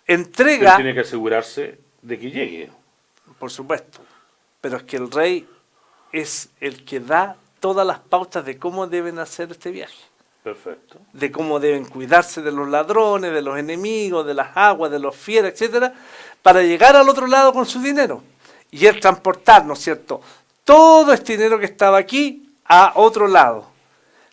Pero Entrega, tiene que asegurarse de que llegue. por supuesto, pero es que el rey es el que da todas las pautas de cómo deben hacer este viaje, Perfecto. de cómo deben cuidarse de los ladrones, de los enemigos, de las aguas, de los fieras, etcétera, para llegar al otro lado con su dinero y el transportar, ¿no es cierto?, todo este dinero que estaba aquí a otro lado.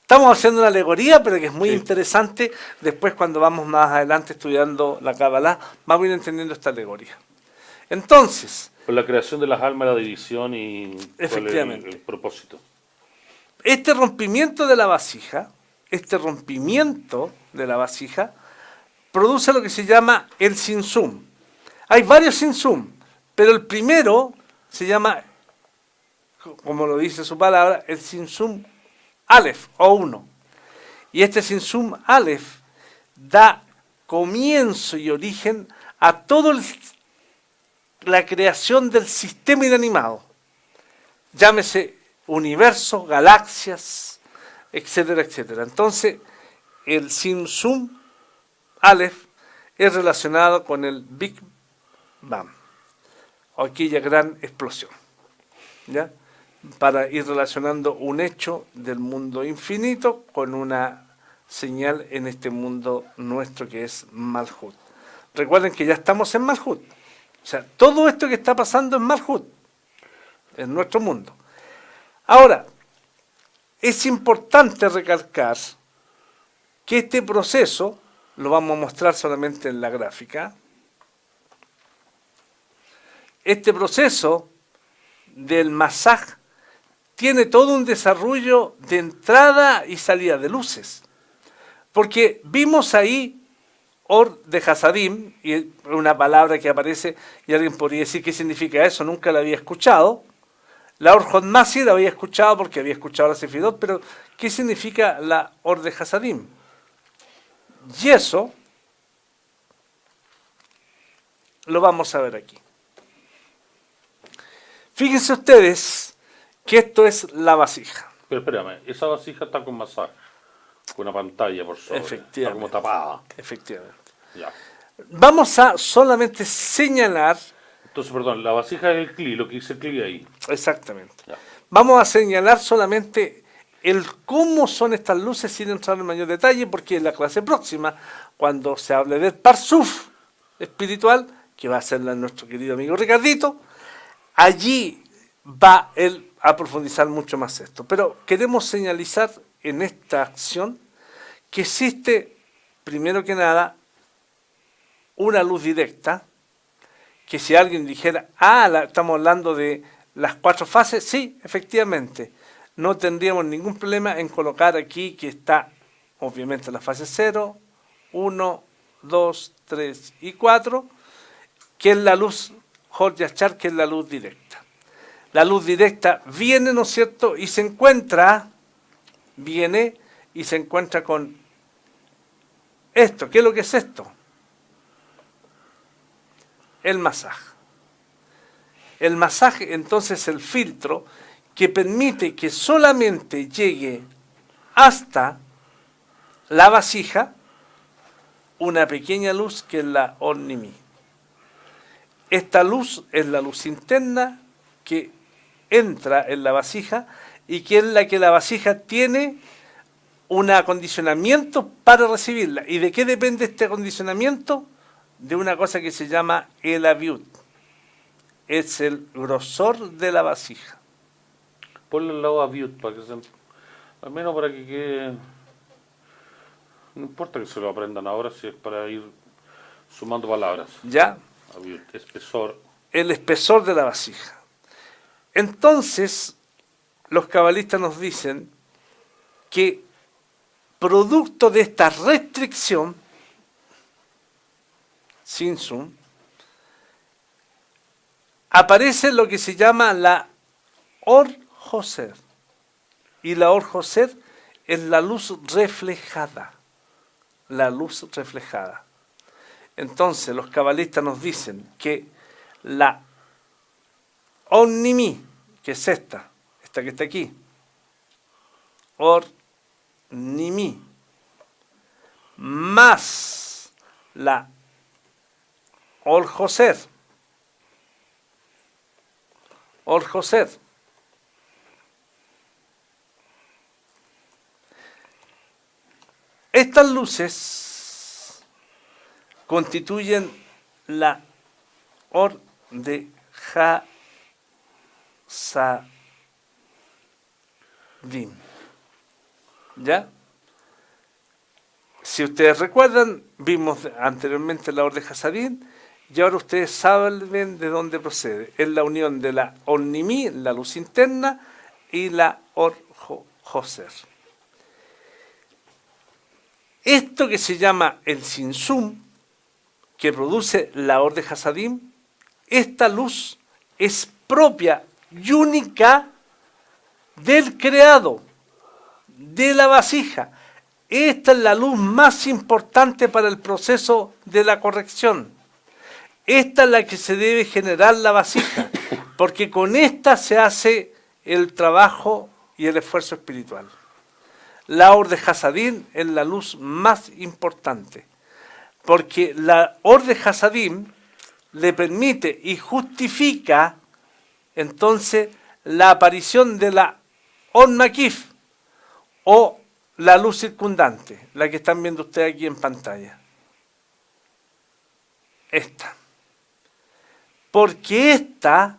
Estamos haciendo una alegoría, pero que es muy Sí. interesante. Después, cuando vamos más adelante estudiando la Kabbalah, vamos a ir entendiendo esta alegoría. Entonces, Por la creación de las almas, la división y cuál es Efectivamente. el propósito. este rompimiento de la vasija, produce lo que se llama el Sim-Sum. Hay varios Sim-Sum, pero el primero se llama, como lo dice su palabra, el Sim-Sum Aleph o 1. Y este Sim-Sum Aleph da comienzo y origen a toda la creación del sistema inanimado. Llámese universo, galaxias, etcétera, etcétera. Entonces, el Simsum Aleph es relacionado con el Big Bang, o aquella gran explosión, ¿ya? Para ir relacionando un hecho del mundo infinito con una señal en este mundo nuestro que es Malhut. Recuerden que ya estamos en Malhut. O sea, todo esto que está pasando es Malhut, en nuestro mundo. Ahora, es importante recalcar que este proceso, lo vamos a mostrar solamente en la gráfica, este proceso del masaj tiene todo un desarrollo de entrada y salida de luces. Porque vimos ahí Or de Hasadim, y una palabra que aparece, y alguien podría decir qué significa eso, nunca la había escuchado. La Or Hodmasi la había escuchado porque había escuchado la Sefirot, pero ¿qué significa la Or de Hasadim? Y eso lo vamos a ver aquí. Fíjense ustedes que esto es la vasija. Pero espérame, esa vasija está con masaje, con una pantalla por sobre, está como tapada. Efectivamente. Ya. Vamos a solamente señalar. Entonces, perdón, la vasija es el cli, lo que dice el cli ahí. Exactamente. Ya. Vamos a señalar solamente el cómo son estas luces sin entrar en mayor detalle, porque en la clase próxima, cuando se hable del Parsuf espiritual, que va a ser nuestro querido amigo Ricardito, allí va él a profundizar mucho más esto. Pero queremos señalizar en esta acción que existe, primero que nada, una luz directa, que si alguien dijera, estamos hablando de las 4 fases, sí, efectivamente, no tendríamos ningún problema en colocar aquí que está, obviamente, la fase 0, 1, 2, 3 y 4, que es la luz Hod Yashar, que es la luz directa. La luz directa viene, ¿no es cierto?, y se encuentra, con esto. ¿Qué es lo que es esto? El masaje. El masaje, entonces, es el filtro que permite que solamente llegue hasta la vasija una pequeña luz que es la Ornimi. Esta luz es la luz interna que entra en la vasija y que es la que la vasija tiene un acondicionamiento para recibirla. ¿Y de qué depende este acondicionamiento? De una cosa que se llama el aviut. Es el grosor de la vasija. Ponle al lado aviut, para que se, al menos para que quede. No importa que se lo aprendan ahora, si es para ir sumando palabras. ¿Ya? Aviut, espesor. El espesor de la vasija. Entonces, los cabalistas nos dicen que producto de esta restricción, Simsum, aparece lo que se llama la Or Joser. Y la Or Joser es la luz reflejada. La luz reflejada. Entonces, los cabalistas nos dicen que la Onnimi, que es esta que está aquí, Or-Nimi, más la Or-Joser, estas luces constituyen la Or de Hasadim. ¿Ya? Si ustedes recuerdan, vimos anteriormente la Or de Hasadim y ahora ustedes saben de dónde procede. Es la unión de la Ornimi, la luz interna, y la Or Joser. Esto que se llama el Simsum, que produce la Or de Hasadim, esta luz es propia y única del creado, de la vasija. Esta es la luz más importante para el proceso de la corrección. Esta es la que se debe generar la vasija, porque con esta se hace el trabajo y el esfuerzo espiritual. la Or de Hasadim es la luz más importante, porque la Or de Hasadim le permite y justifica entonces la aparición de la Or Makif o la luz circundante, la que están viendo ustedes aquí en pantalla. Esta. Porque esta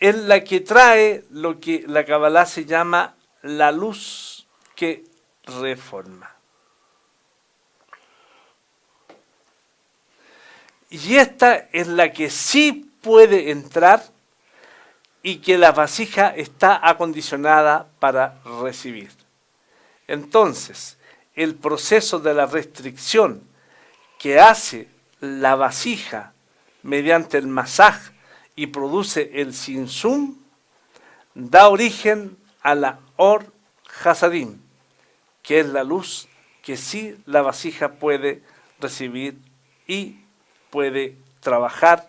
es la que trae lo que la Kabbalah se llama la luz que reforma. Y esta es la que sí puede entrar y que la vasija está acondicionada para recibir. Entonces, el proceso de la restricción que hace la vasija mediante el masaj y produce el sinsum, da origen a la Or Hasadim, que es la luz que sí la vasija puede recibir y puede trabajar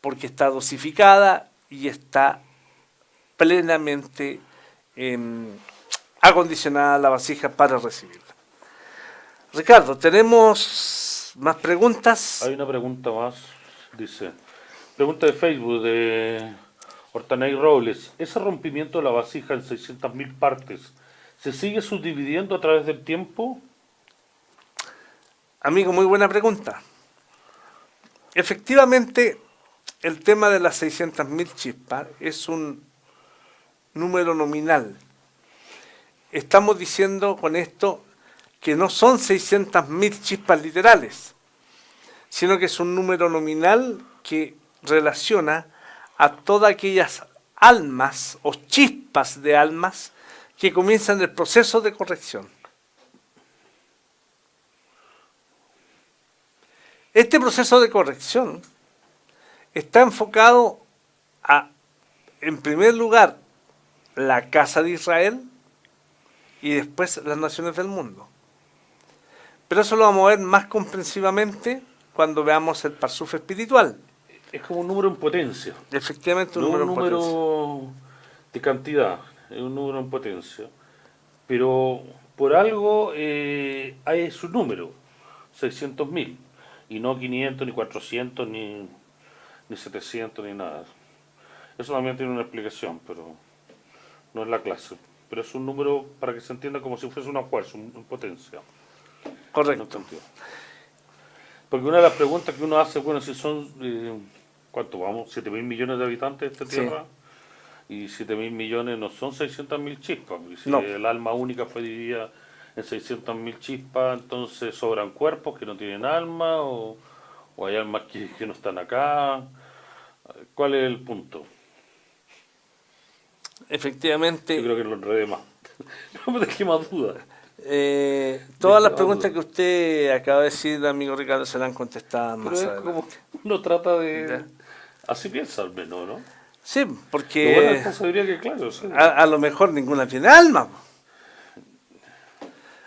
porque está dosificada y está plenamente acondicionada la vasija para recibirla. Ricardo, ¿tenemos más preguntas? Hay una pregunta más, dice. Pregunta de Facebook de Hortanay Robles. ¿Ese rompimiento de la vasija en 600.000 partes se sigue subdividiendo a través del tiempo? Amigo, muy buena pregunta. Efectivamente, el tema de las 600.000 chispas es un número nominal. Estamos diciendo con esto que no son 600.000 chispas literales, sino que es un número nominal que relaciona a todas aquellas almas o chispas de almas que comienzan el proceso de corrección. Este proceso de corrección está enfocado a, en primer lugar, la casa de Israel y después las naciones del mundo. Pero eso lo vamos a ver más comprensivamente cuando veamos el parsuf espiritual. Es como un número en potencia. Efectivamente, un No número un en potencia. número de cantidad, es un número en potencia. Pero por algo hay su número, 600.000. Y no 500, ni 400, ni 700, ni nada. Eso también tiene una explicación, pero no es la clase. Pero es un número para que se entienda como si fuese una fuerza, en potencia. Correcto. Porque una de las preguntas que uno hace, bueno, si son, ¿cuánto vamos? 7.000 millones de habitantes de esta tierra. Y 7.000 millones no son 600.000 chispas. Porque si No. el alma única fue dividida en 600.000 chispas, entonces sobran cuerpos que no tienen alma, o hay almas que no están acá. ¿Cuál es el punto? Efectivamente. Yo creo que lo enredé más. No me dejé más dudas. Todas las preguntas que usted acaba de decir, amigo Ricardo, serán contestadas más Pero es adelante. como uno trata de... Ya. Así piensa al menos, ¿no? Sí, Lo bueno de porque esta sabiduría que claro, sí. a lo mejor ninguna tiene alma.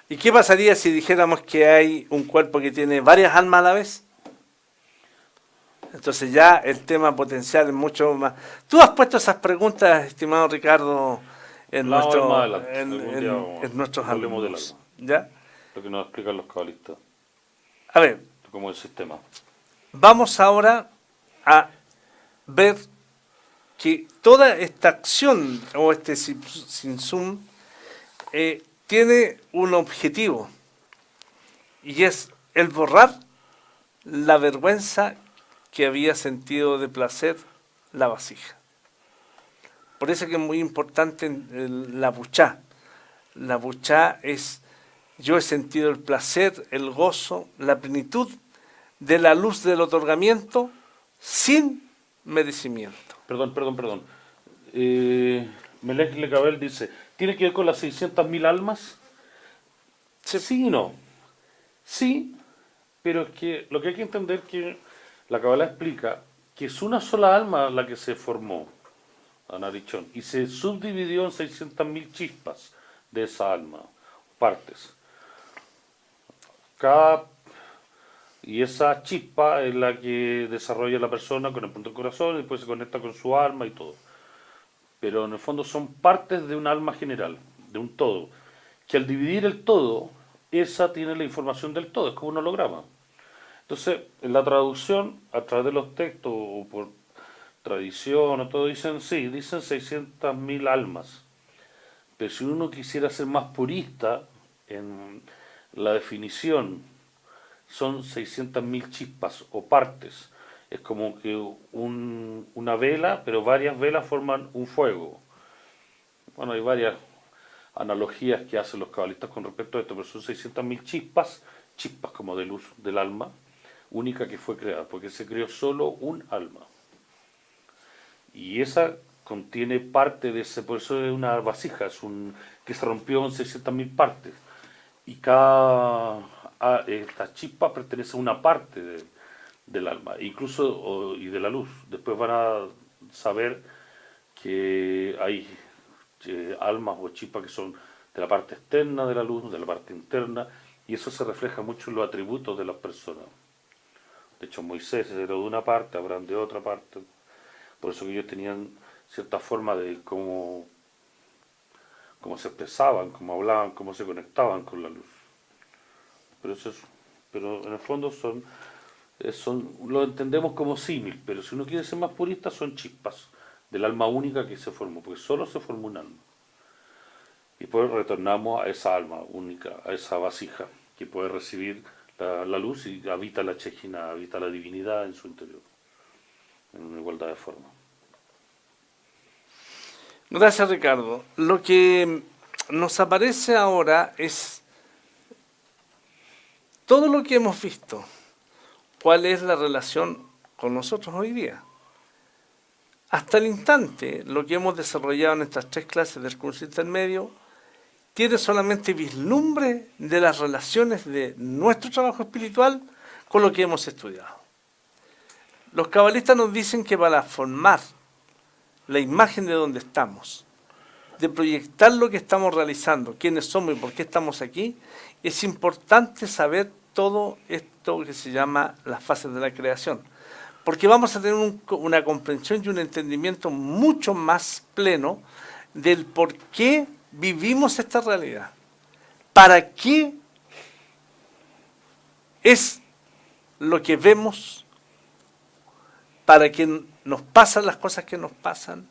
¿Y qué pasaría si dijéramos que hay un cuerpo que tiene varias almas a la vez? Entonces ya el tema potencial es mucho más... Tú has puesto esas preguntas, estimado Ricardo, en, Vamos a ver más nuestro, adelante. Algún día en nuestros hablemos del alumnos. alma. ¿Ya? Lo que nos explican los cabalistas, A ver, como el sistema. vamos ahora a ver que toda esta acción o este sinsum tiene un objetivo y es el borrar la vergüenza que había sentido de placer la vasija. Por eso que es muy importante la buchá. La buchá es, yo he sentido el placer, el gozo, la plenitud de la luz del otorgamiento sin merecimiento. Perdón. Melech Lecabel dice, ¿tiene que ver con las 600.000 almas? Sí y no. Sí, pero es que lo que hay que entender que la Kabbalah explica que es una sola alma la que se formó, Anarichón, y se subdividió en 600.000 chispas de esa alma, partes. Y esa chispa es la que desarrolla la persona con el punto del corazón y después se conecta con su alma y todo. Pero en el fondo son partes de un alma general, de un todo, que al dividir el todo, esa tiene la información del todo, es como un holograma. Entonces, en la traducción, a través de los textos o por tradición o todo, dicen, sí, dicen 600.000 almas. Pero si uno quisiera ser más purista en la definición, son 600.000 chispas o partes. Es como que una vela, pero varias velas forman un fuego. Bueno, hay varias analogías que hacen los cabalistas con respecto a esto, pero son 600.000 chispas, chispas como de luz del alma, única que fue creada, porque se creó solo un alma. Y esa contiene parte de ese, por eso es una vasija, que se rompió en 600.000 partes. Y esta chispa pertenece a una parte del alma, incluso y de la luz. Después van a saber que hay almas o chispas que son de la parte externa de la luz, de la parte interna, y eso se refleja mucho en los atributos de las personas. De hecho, Moisés era de una parte, Abraham de otra parte. Por eso que ellos tenían cierta forma de cómo se expresaban, cómo hablaban, cómo se conectaban con la luz. Pero en el fondo lo entendemos como símil, pero si uno quiere ser más purista son chispas del alma única que se formó, porque solo se formó un alma. Y después retornamos a esa alma única, a esa vasija que puede recibir la luz y habita la Shejina, habita la divinidad en su interior, en una igualdad de forma. Gracias, Ricardo. Lo que nos aparece ahora es todo lo que hemos visto. ¿Cuál es la relación con nosotros hoy día? Hasta el instante, lo que hemos desarrollado en estas 3 clases del curso intermedio tiene solamente vislumbre de las relaciones de nuestro trabajo espiritual con lo que hemos estudiado. Los cabalistas nos dicen que para formar la imagen de donde estamos, de proyectar lo que estamos realizando, quiénes somos y por qué estamos aquí, es importante saber todo esto que se llama las fases de la creación. Porque vamos a tener una comprensión y un entendimiento mucho más pleno del por qué vivimos esta realidad. ¿Para qué es lo que vemos? ¿Para qué nos pasan las cosas que nos pasan?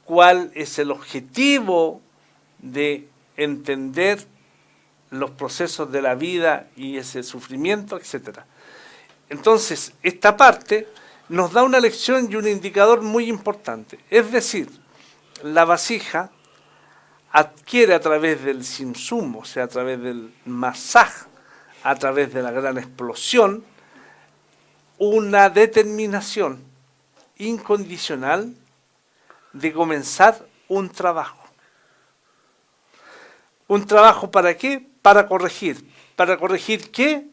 ¿Cuál es el objetivo de entender los procesos de la vida y ese sufrimiento, etcétera? Entonces, esta parte nos da una lección y un indicador muy importante. Es decir, la vasija adquiere a través del simsum, o sea, a través del masaj, a través de la gran explosión, una determinación incondicional de comenzar un trabajo. ¿Un trabajo para qué? Para corregir. ¿Para corregir qué?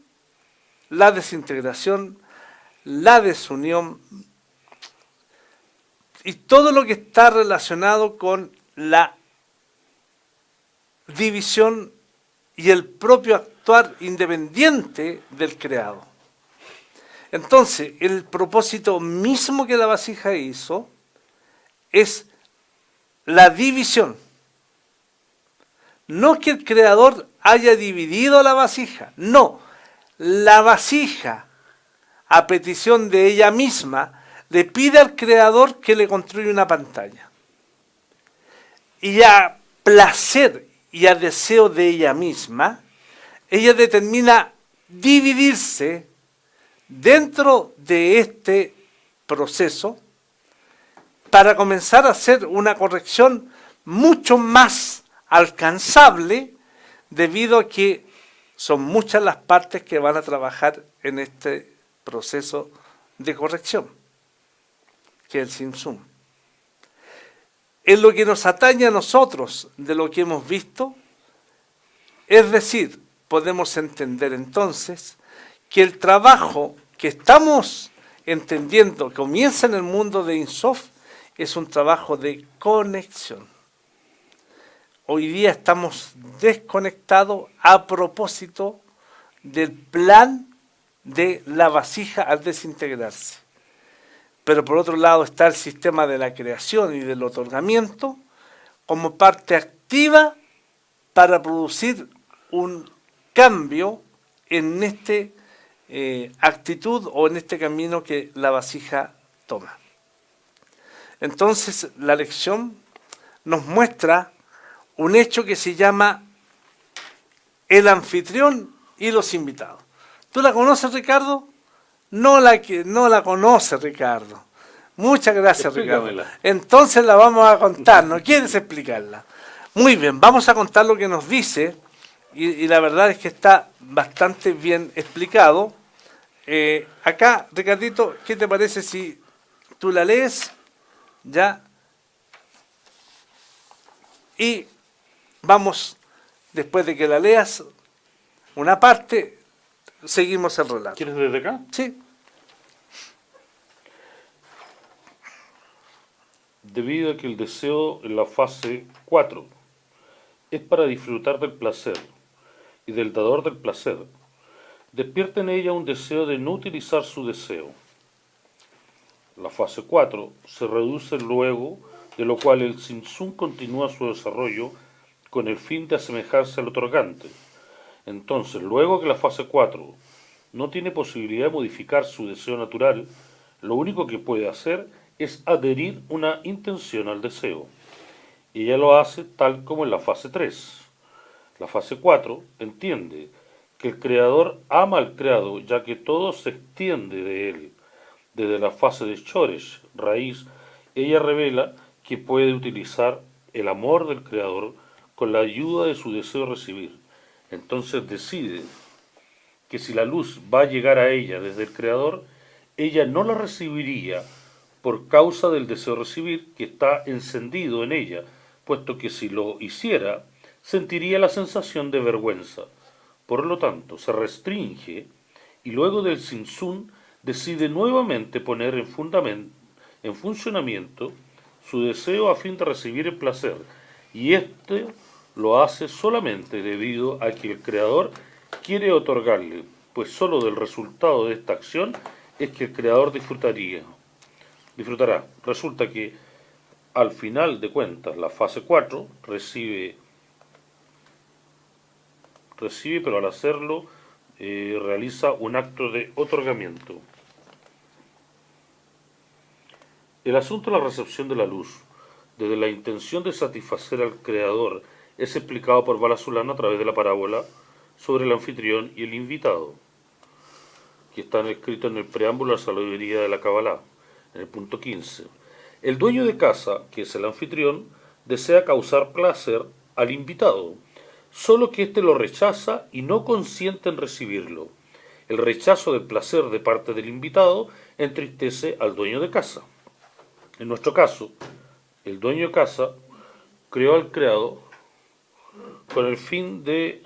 La desintegración, la desunión y todo lo que está relacionado con la división y el propio actuar independiente del creado. Entonces, el propósito mismo que la vasija hizo es la división. No que el creador haya dividido la vasija, no. La vasija, a petición de ella misma, le pide al creador que le construya una pantalla. Y a placer y a deseo de ella misma, ella determina dividirse dentro de este proceso para comenzar a hacer una corrección mucho más alcanzable, debido a que son muchas las partes que van a trabajar en este proceso de corrección, que es el simsum. En lo que nos atañe a nosotros de lo que hemos visto, es decir, podemos entender entonces que el trabajo que estamos entendiendo comienza en el mundo de Ein Sof es un trabajo de conexión. Hoy día estamos desconectados a propósito del plan de la vasija al desintegrarse. Pero por otro lado está el sistema de la creación y del otorgamiento como parte activa para producir un cambio en este actitud o en este camino que la vasija toma. Entonces la lección nos muestra un hecho que se llama el anfitrión y los invitados. ¿Tú la conoces, Ricardo? No la conoce, Ricardo. Muchas gracias, Ricardo. Entonces la vamos a contar, ¿no quieres explicarla? Muy bien, vamos a contar lo que nos dice, y la verdad es que está bastante bien explicado. Acá, Ricardito, ¿qué te parece si tú la lees? Ya. Y vamos, después de que la leas, una parte, seguimos el relato. ¿Quieres desde acá? Sí. Debido a que el deseo en la fase 4 es para disfrutar del placer y del dador del placer, despierta en ella un deseo de no utilizar su deseo. La fase 4 se reduce luego, de lo cual el Tsimtsum continúa su desarrollo con el fin de asemejarse al otorgante. Entonces, luego que la fase 4 no tiene posibilidad de modificar su deseo natural, lo único que puede hacer es adherir una intención al deseo. Y ella lo hace tal como en la fase 3. La fase 4 entiende que el creador ama al creado, ya que todo se extiende de él. Desde la fase de Shoresh, raíz, ella revela que puede utilizar el amor del creador con la ayuda de su deseo de recibir. Entonces decide que si la luz va a llegar a ella desde el creador, ella no la recibiría por causa del deseo de recibir que está encendido en ella, puesto que si lo hiciera, sentiría la sensación de vergüenza. Por lo tanto, se restringe y luego del Tsimtsum decide nuevamente poner en funcionamiento su deseo a fin de recibir el placer, y este lo hace solamente debido a que el Creador quiere otorgarle, pues sólo del resultado de esta acción es que el Creador disfrutará. Resulta que al final de cuentas la fase 4 recibe, pero al hacerlo realiza un acto de otorgamiento. El asunto de la recepción de la luz, desde la intención de satisfacer al Creador, es explicado por Balasulán a través de la parábola sobre el anfitrión y el invitado, que están escritos en el preámbulo a la sabiduría de la Kabbalah, en el punto 15. El dueño de casa, que es el anfitrión, desea causar placer al invitado, solo que éste lo rechaza y no consiente en recibirlo. El rechazo del placer de parte del invitado entristece al dueño de casa. En nuestro caso, el dueño de casa creó al creado con el fin de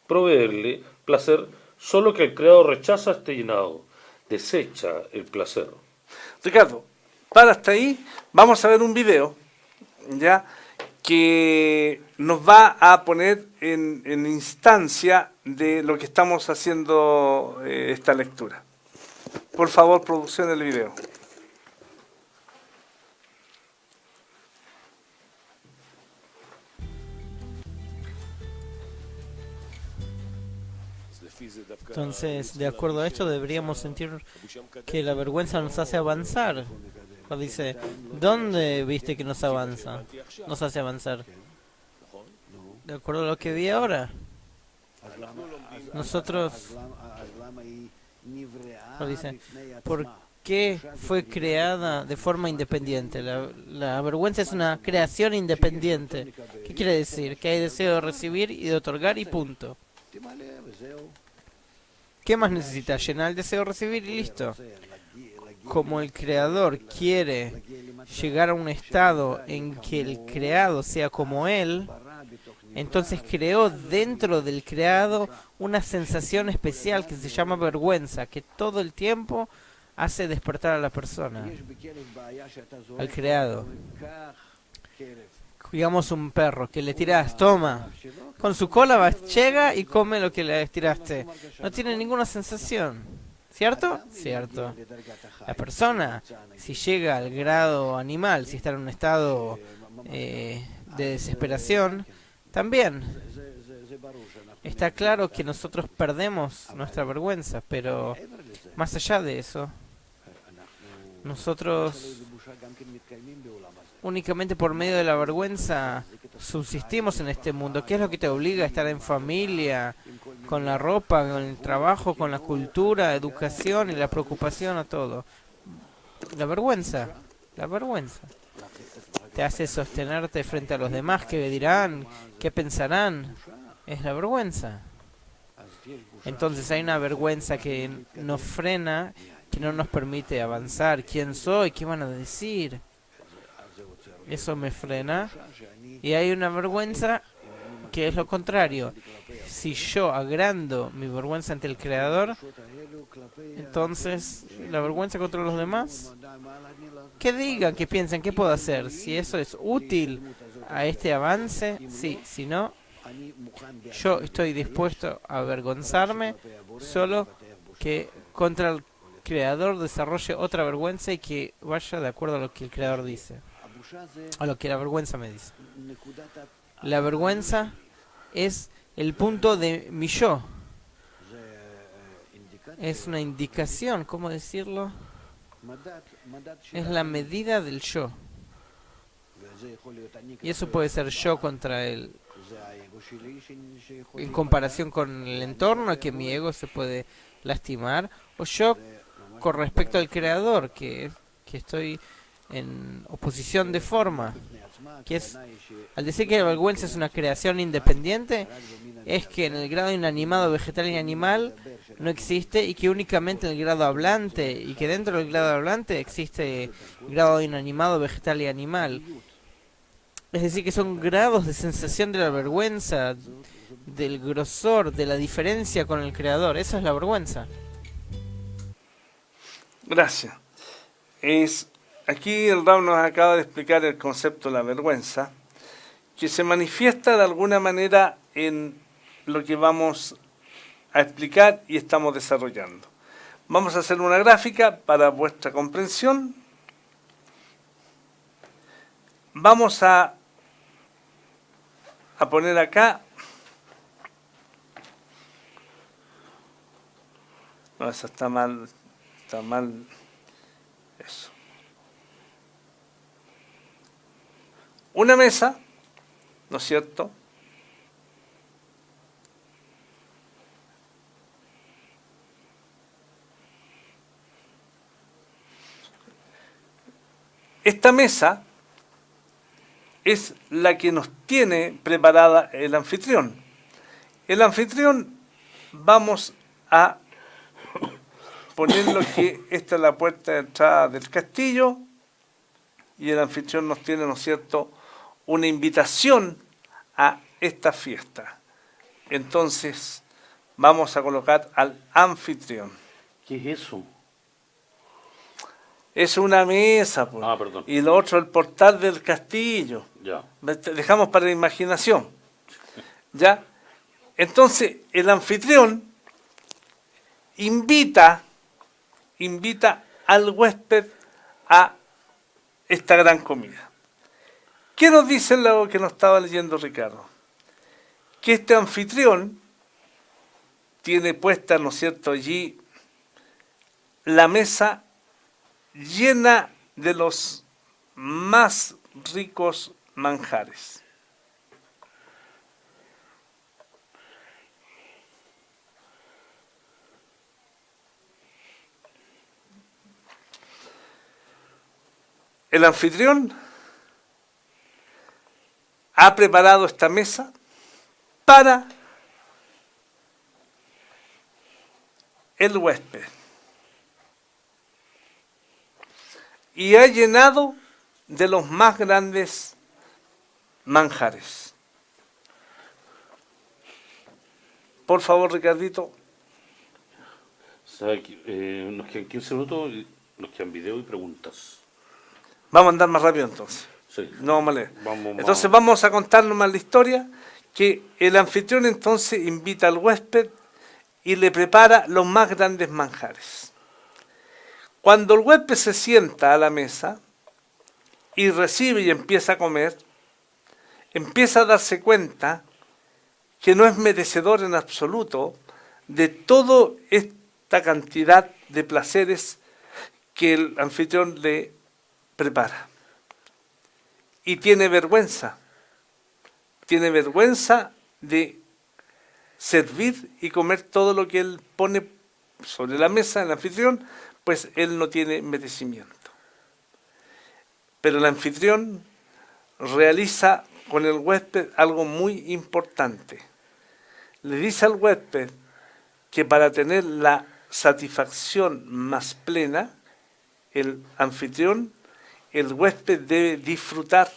proveerle placer, solo que el creado rechaza este llenado, desecha el placer. Ricardo, para hasta ahí, vamos a ver un video, ya, que nos va a poner en instancia de lo que estamos haciendo esta lectura. Por favor, producción del video. Entonces, de acuerdo a esto, deberíamos sentir que la vergüenza nos hace avanzar. Cuando dice, ¿dónde viste que nos avanza? Nos hace avanzar. De acuerdo a lo que vi ahora. Nosotros, dice, ¿por qué fue creada de forma independiente? La vergüenza es una creación independiente. ¿Qué quiere decir? Que hay deseo de recibir y de otorgar y punto. ¿Qué más necesita? Llenar el deseo de recibir y listo. Como el creador quiere llegar a un estado en que el creado sea como él, entonces creó dentro del creado una sensación especial que se llama vergüenza, que todo el tiempo hace despertar a la persona, al creado. Digamos un perro que le tiras, toma, con su cola llega y come lo que le tiraste. No tiene ninguna sensación, ¿cierto? Cierto. La persona, si llega al grado animal, si está en un estado de desesperación, También está claro que nosotros perdemos nuestra vergüenza, pero más allá de eso, nosotros únicamente por medio de la vergüenza subsistimos en este mundo. ¿Qué es lo que te obliga a estar en familia, con la ropa, con el trabajo, con la cultura, educación y la preocupación a todo? La vergüenza, la vergüenza. Te hace sostenerte frente a los demás. ¿Qué dirán? ¿Qué pensarán? Es la vergüenza. Entonces hay una vergüenza que nos frena, que no nos permite avanzar. ¿Quién soy? ¿Qué van a decir? Eso me frena. Y hay una vergüenza que es lo contrario. Si yo agrando mi vergüenza ante el Creador, entonces la vergüenza contra los demás, que digan, que piensen, ¿qué puedo hacer? Si eso es útil a este avance, sí. Si no, yo estoy dispuesto a avergonzarme, solo que contra el Creador desarrolle otra vergüenza y que vaya de acuerdo a lo que el Creador dice, a lo que la vergüenza me dice. La vergüenza es el punto de mi yo. Es una indicación, ¿cómo decirlo? Es la medida del yo. Y eso puede ser yo contra él, en comparación con el entorno, que mi ego se puede lastimar, o yo con respecto al Creador, que estoy en oposición de forma, que es, al decir que la vergüenza es una creación independiente, es que en el grado inanimado, vegetal y animal no existe, y que únicamente en el grado hablante, y que dentro del grado hablante existe el grado inanimado, vegetal y animal. Es decir, que son grados de sensación de la vergüenza, del grosor, de la diferencia con el Creador. Esa es la vergüenza. Gracias. Aquí el Rab nos acaba de explicar el concepto de la vergüenza, que se manifiesta de alguna manera en lo que vamos a explicar y estamos desarrollando. Vamos a hacer una gráfica para vuestra comprensión. Vamos a poner acá. No, esa está mal. Está mal. Eso. Una mesa, ¿no es cierto? Esta mesa es la que nos tiene preparada el anfitrión. El anfitrión, vamos a ponerlo que esta es la puerta de entrada del castillo, y el anfitrión nos tiene, ¿no es cierto?, una invitación a esta fiesta. Entonces, vamos a colocar al anfitrión. ¿Qué es eso? Es una mesa, pues. Ah, perdón. Y lo otro, el portal del castillo. Ya. Dejamos para la imaginación. ¿Ya? Entonces, el anfitrión invita al huésped a esta gran comida. ¿Qué nos dice lo que nos estaba leyendo Ricardo? Que este anfitrión tiene puesta, ¿no es cierto?, allí la mesa llena de los más ricos manjares. El anfitrión ha preparado esta mesa para el huésped y ha llenado de los más grandes manjares. Por favor, Ricardito. ¿Sabe que, nos quedan 15 minutos, nos quedan video y preguntas? Vamos a andar más rápido entonces. Sí. No vamos a leer. Vamos. Entonces vamos a contar nomás la historia, que el anfitrión entonces invita al huésped y le prepara los más grandes manjares. Cuando el huésped se sienta a la mesa y recibe y empieza a comer, empieza a darse cuenta que no es merecedor en absoluto de toda esta cantidad de placeres que el anfitrión le prepara. Y tiene vergüenza de servir y comer todo lo que él pone sobre la mesa, el anfitrión, pues él no tiene merecimiento. Pero el anfitrión realiza con el huésped algo muy importante. Le dice al huésped que para tener la satisfacción más plena, el anfitrión, el huésped debe disfrutar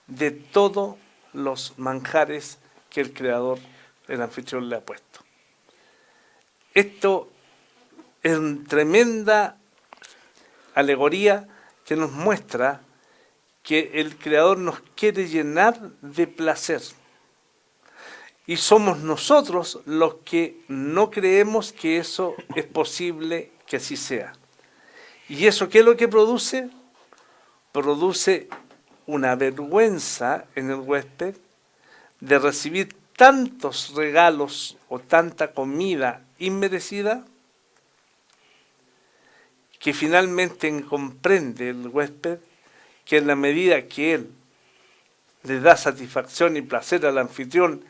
de todos los manjares que el creador, el anfitrión, le ha puesto. Esto es una tremenda alegoría que nos muestra que el creador nos quiere llenar de placer. Y somos nosotros los que no creemos que eso es posible que así sea. ¿Y eso qué es lo que produce? Produce una vergüenza en el huésped de recibir tantos regalos o tanta comida inmerecida, que finalmente comprende el huésped que en la medida que él le da satisfacción y placer al anfitrión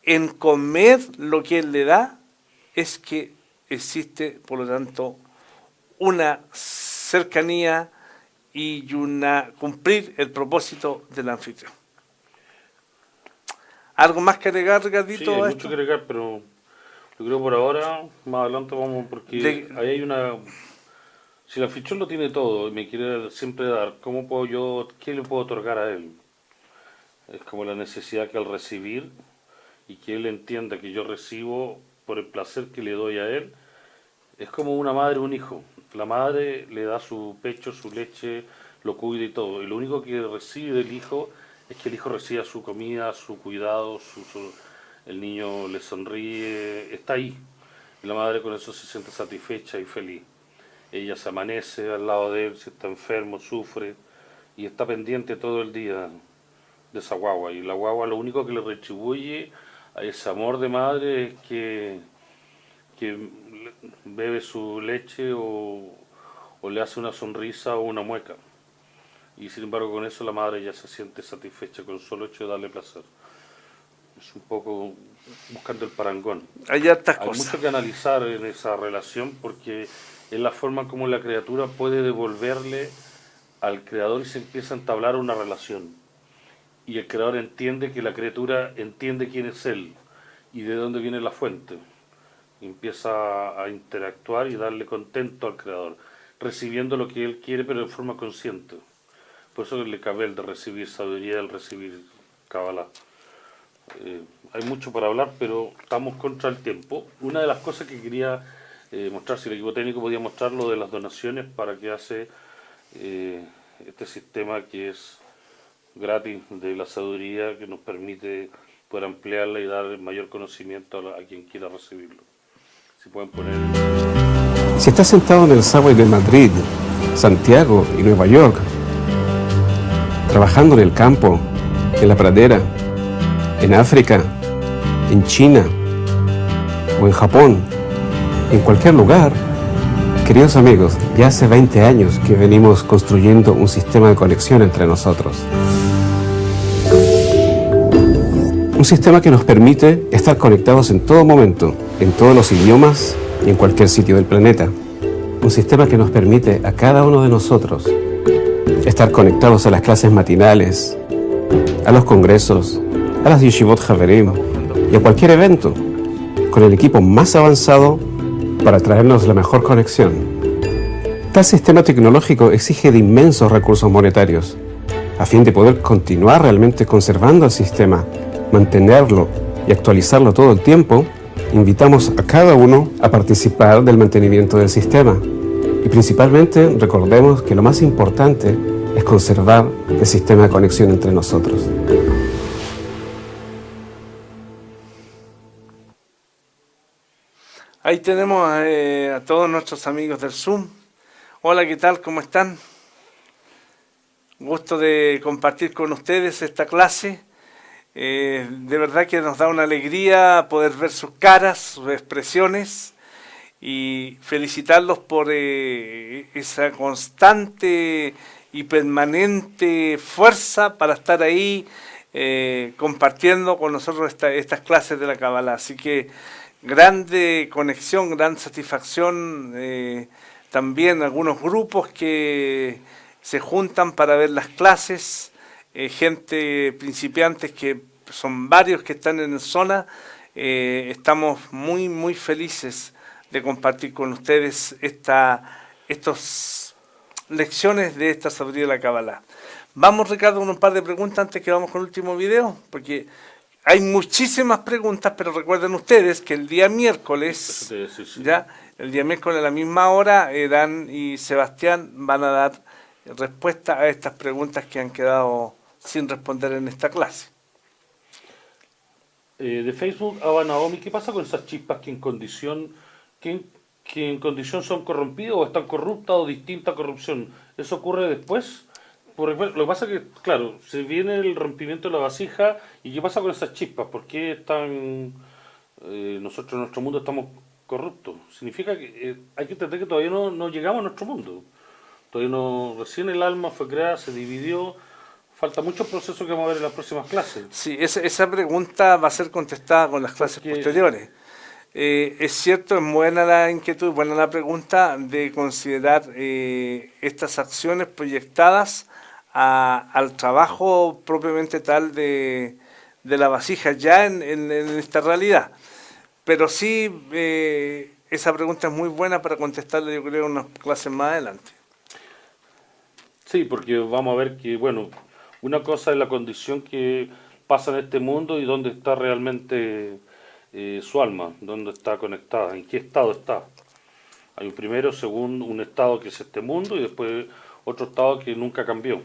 en comer lo que él le da, es que existe, por lo tanto, una cercanía y cumplir el propósito del anfitrión. ¿Algo más que agregar, Ricardito? Sí, hay a mucho esto? que agregar, pero yo creo por ahora, más adelante vamos, porque ahí hay una... Si el anfitrión lo tiene todo y me quiere siempre dar, ¿cómo puedo yo, qué le puedo otorgar a él? Es como la necesidad que al recibir y que él entienda que yo recibo por el placer que le doy a él, es como una madre o un hijo. La madre le da su pecho, su leche, lo cuida y todo. Y lo único que recibe del hijo es que el hijo reciba su comida, su cuidado, el niño le sonríe, está ahí. Y la madre con eso se siente satisfecha y feliz. Ella se amanece al lado de él, si está enfermo, sufre, y está pendiente todo el día de esa guagua. Y la guagua lo único que le retribuye a ese amor de madre es que bebe su leche o le hace una sonrisa o una mueca. Y sin embargo con eso la madre ya se siente satisfecha con el solo hecho de darle placer. Es un poco buscando el parangón. Hay hartas Hay cosas. mucho que analizar en esa relación porque es la forma como la criatura puede devolverle al creador y se empieza a entablar una relación. Y el creador entiende que la criatura entiende quién es él y de dónde viene la fuente. Y empieza a interactuar y darle contento al creador, recibiendo lo que él quiere pero de forma consciente. Por eso le cabe el de recibir sabiduría, el recibir Kabbalah. Hay mucho para hablar, pero estamos contra el tiempo. Una de las cosas que quería mostrar, si el equipo técnico podía mostrar lo de las donaciones para que hace este sistema que es gratis de la sabiduría, que nos permite poder ampliarla y dar mayor conocimiento a quien quiera recibirlo. Si pueden poner... Si estás sentado en el subway de Madrid, Santiago y Nueva York, trabajando en el campo, en la pradera, en África, en China o en Japón, en cualquier lugar, queridos amigos, ya hace 20 años que venimos construyendo un sistema de conexión entre nosotros. Un sistema que nos permite estar conectados en todo momento, en todos los idiomas y en cualquier sitio del planeta. Un sistema que nos permite a cada uno de nosotros estar conectados a las clases matinales, a los congresos, a las Yeshivot Haverim y a cualquier evento, con el equipo más avanzado para traernos la mejor conexión. Tal sistema tecnológico exige de inmensos recursos monetarios. A fin de poder continuar realmente conservando el sistema, mantenerlo y actualizarlo todo el tiempo, invitamos a cada uno a participar del mantenimiento del sistema. Y principalmente recordemos que lo más importante es conservar el sistema de conexión entre nosotros. Ahí tenemos a todos nuestros amigos del Zoom. Hola, ¿qué tal? ¿Cómo están? Gusto de compartir con ustedes esta clase De verdad que nos da una alegría poder ver sus caras, sus expresiones y felicitarlos por esa constante y permanente fuerza para estar ahí compartiendo con nosotros estas clases de la Kabbalah. Así que grande conexión, gran satisfacción. También algunos grupos que se juntan para ver las clases, gente principiantes que son varios que están en la zona. Estamos muy felices de compartir con ustedes estas lecciones de esta sabiduría de la Kabbalah. Vamos, Ricardo, con un par de preguntas antes que vamos con el último video, porque hay muchísimas preguntas, pero recuerden ustedes que el día miércoles, ya, el día miércoles a la misma hora, Dan y Sebastián van a dar respuesta a estas preguntas que han quedado sin responder en esta clase. De Facebook, Abba Naomi, ¿qué pasa con esas chispas que en condición son corrompidas o están corruptas o distinta corrupción? ¿Eso ocurre después? Lo que pasa es que, claro, se viene el rompimiento de la vasija y ¿qué pasa con esas chispas? ¿Por qué están nosotros en nuestro mundo estamos corruptos? Significa que hay que entender que todavía no llegamos a nuestro mundo. Todavía no, recién el alma fue creada, se dividió. Falta muchos procesos que vamos a ver en las próximas clases. Sí, esa pregunta va a ser contestada con las clases posteriores. Es cierto, es buena la inquietud, buena la pregunta de considerar estas acciones proyectadas al trabajo propiamente tal de la vasija ya en esta realidad. Pero sí, esa pregunta es muy buena para contestarla, yo creo, en unas clases más adelante. Sí, porque vamos a ver que, bueno, una cosa es la condición que pasa en este mundo y dónde está realmente su alma, dónde está conectada, en qué estado está. Hay un primero, según un estado que es este mundo y después otro estado que nunca cambió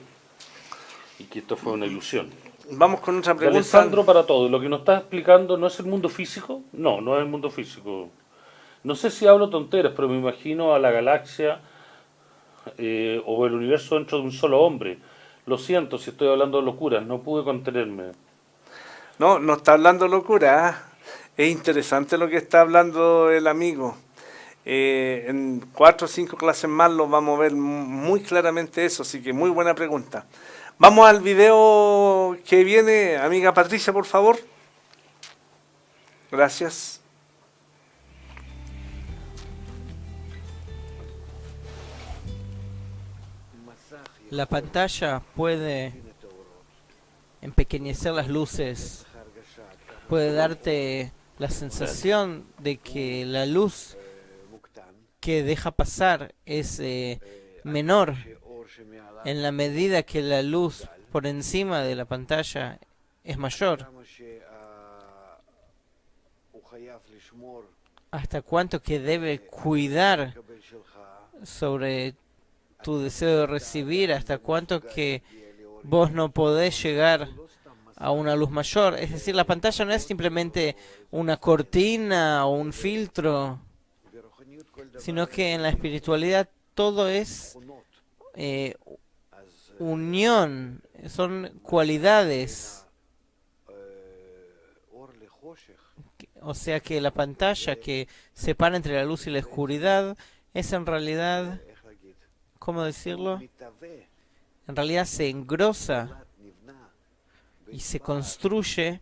y que esto fue una ilusión. Vamos con otra De pregunta. Alessandro para todo. Lo que nos está explicando no es el mundo físico. No es el mundo físico. No sé si hablo tonteras, pero me imagino a la galaxia o el universo dentro de un solo hombre. Lo siento si estoy hablando de locuras, no pude contenerme. No está hablando locura. Es interesante lo que está hablando el amigo. En 4 o 5 clases más lo vamos a ver muy claramente eso, así que muy buena pregunta. Vamos al video que viene, amiga Patricia, por favor. Gracias. La pantalla puede empequeñecer las luces, puede darte la sensación de que la luz que deja pasar es menor en la medida que la luz por encima de la pantalla es mayor. Hasta cuánto que debe cuidar sobre tu deseo de recibir, hasta cuánto que vos no podés llegar a una luz mayor. Es decir, la pantalla no es simplemente una cortina o un filtro, sino que en la espiritualidad todo es unión, son cualidades. O sea que la pantalla que separa entre la luz y la oscuridad es en realidad, ¿cómo decirlo? En realidad se engrosa y se construye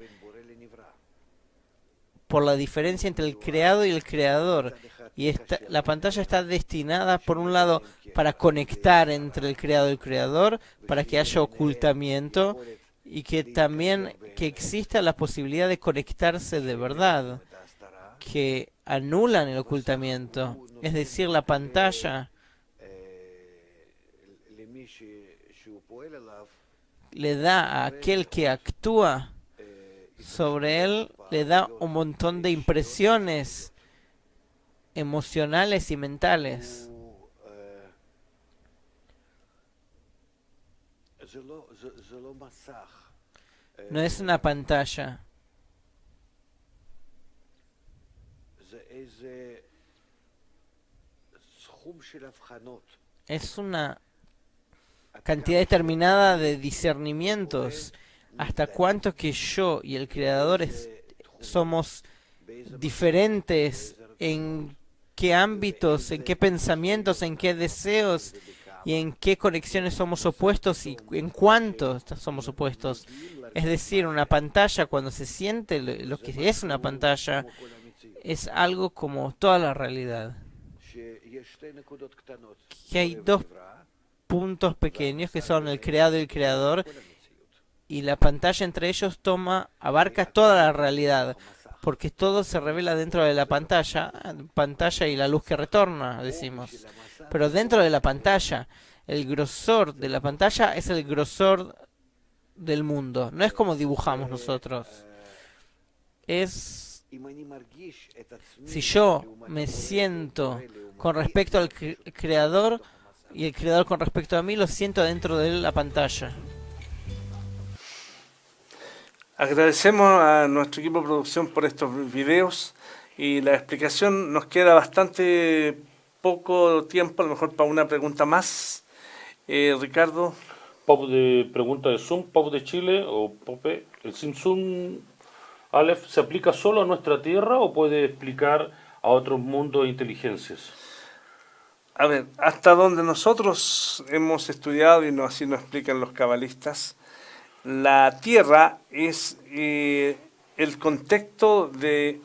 por la diferencia entre el creado y el creador. Y la pantalla está destinada, por un lado, para conectar entre el creado y el creador, para que haya ocultamiento y que también que exista la posibilidad de conectarse de verdad, que anulan el ocultamiento. Es decir, la pantalla le da a aquel que actúa sobre él, le da un montón de impresiones emocionales y mentales. No es una pantalla. Es una cantidad determinada de discernimientos hasta cuánto que yo y el Creador somos diferentes en qué ámbitos, en qué pensamientos, en qué deseos y en qué conexiones somos opuestos y en cuánto somos opuestos. Es decir, una pantalla, cuando se siente lo que es una pantalla, es algo como toda la realidad. Que hay dos puntos pequeños que son el creado y el creador, y la pantalla entre ellos abarca toda la realidad, porque todo se revela dentro de la pantalla y la luz que retorna, decimos. Pero dentro de la pantalla, el grosor de la pantalla es el grosor del mundo. No es como dibujamos nosotros. Es si yo me siento con respecto al creador y el creador con respecto a mí, lo siento dentro de la pantalla. Agradecemos a nuestro equipo de producción por estos videos y la explicación. Nos queda bastante poco tiempo, a lo mejor para una pregunta más. Ricardo. Pop de pregunta de Zoom, Pop de Chile o Pope. ¿El Simsum Aleph se aplica solo a nuestra Tierra o puede explicar a otros mundos e inteligencias? A ver, hasta donde nosotros hemos estudiado, y así nos explican los cabalistas, la Tierra es el contexto de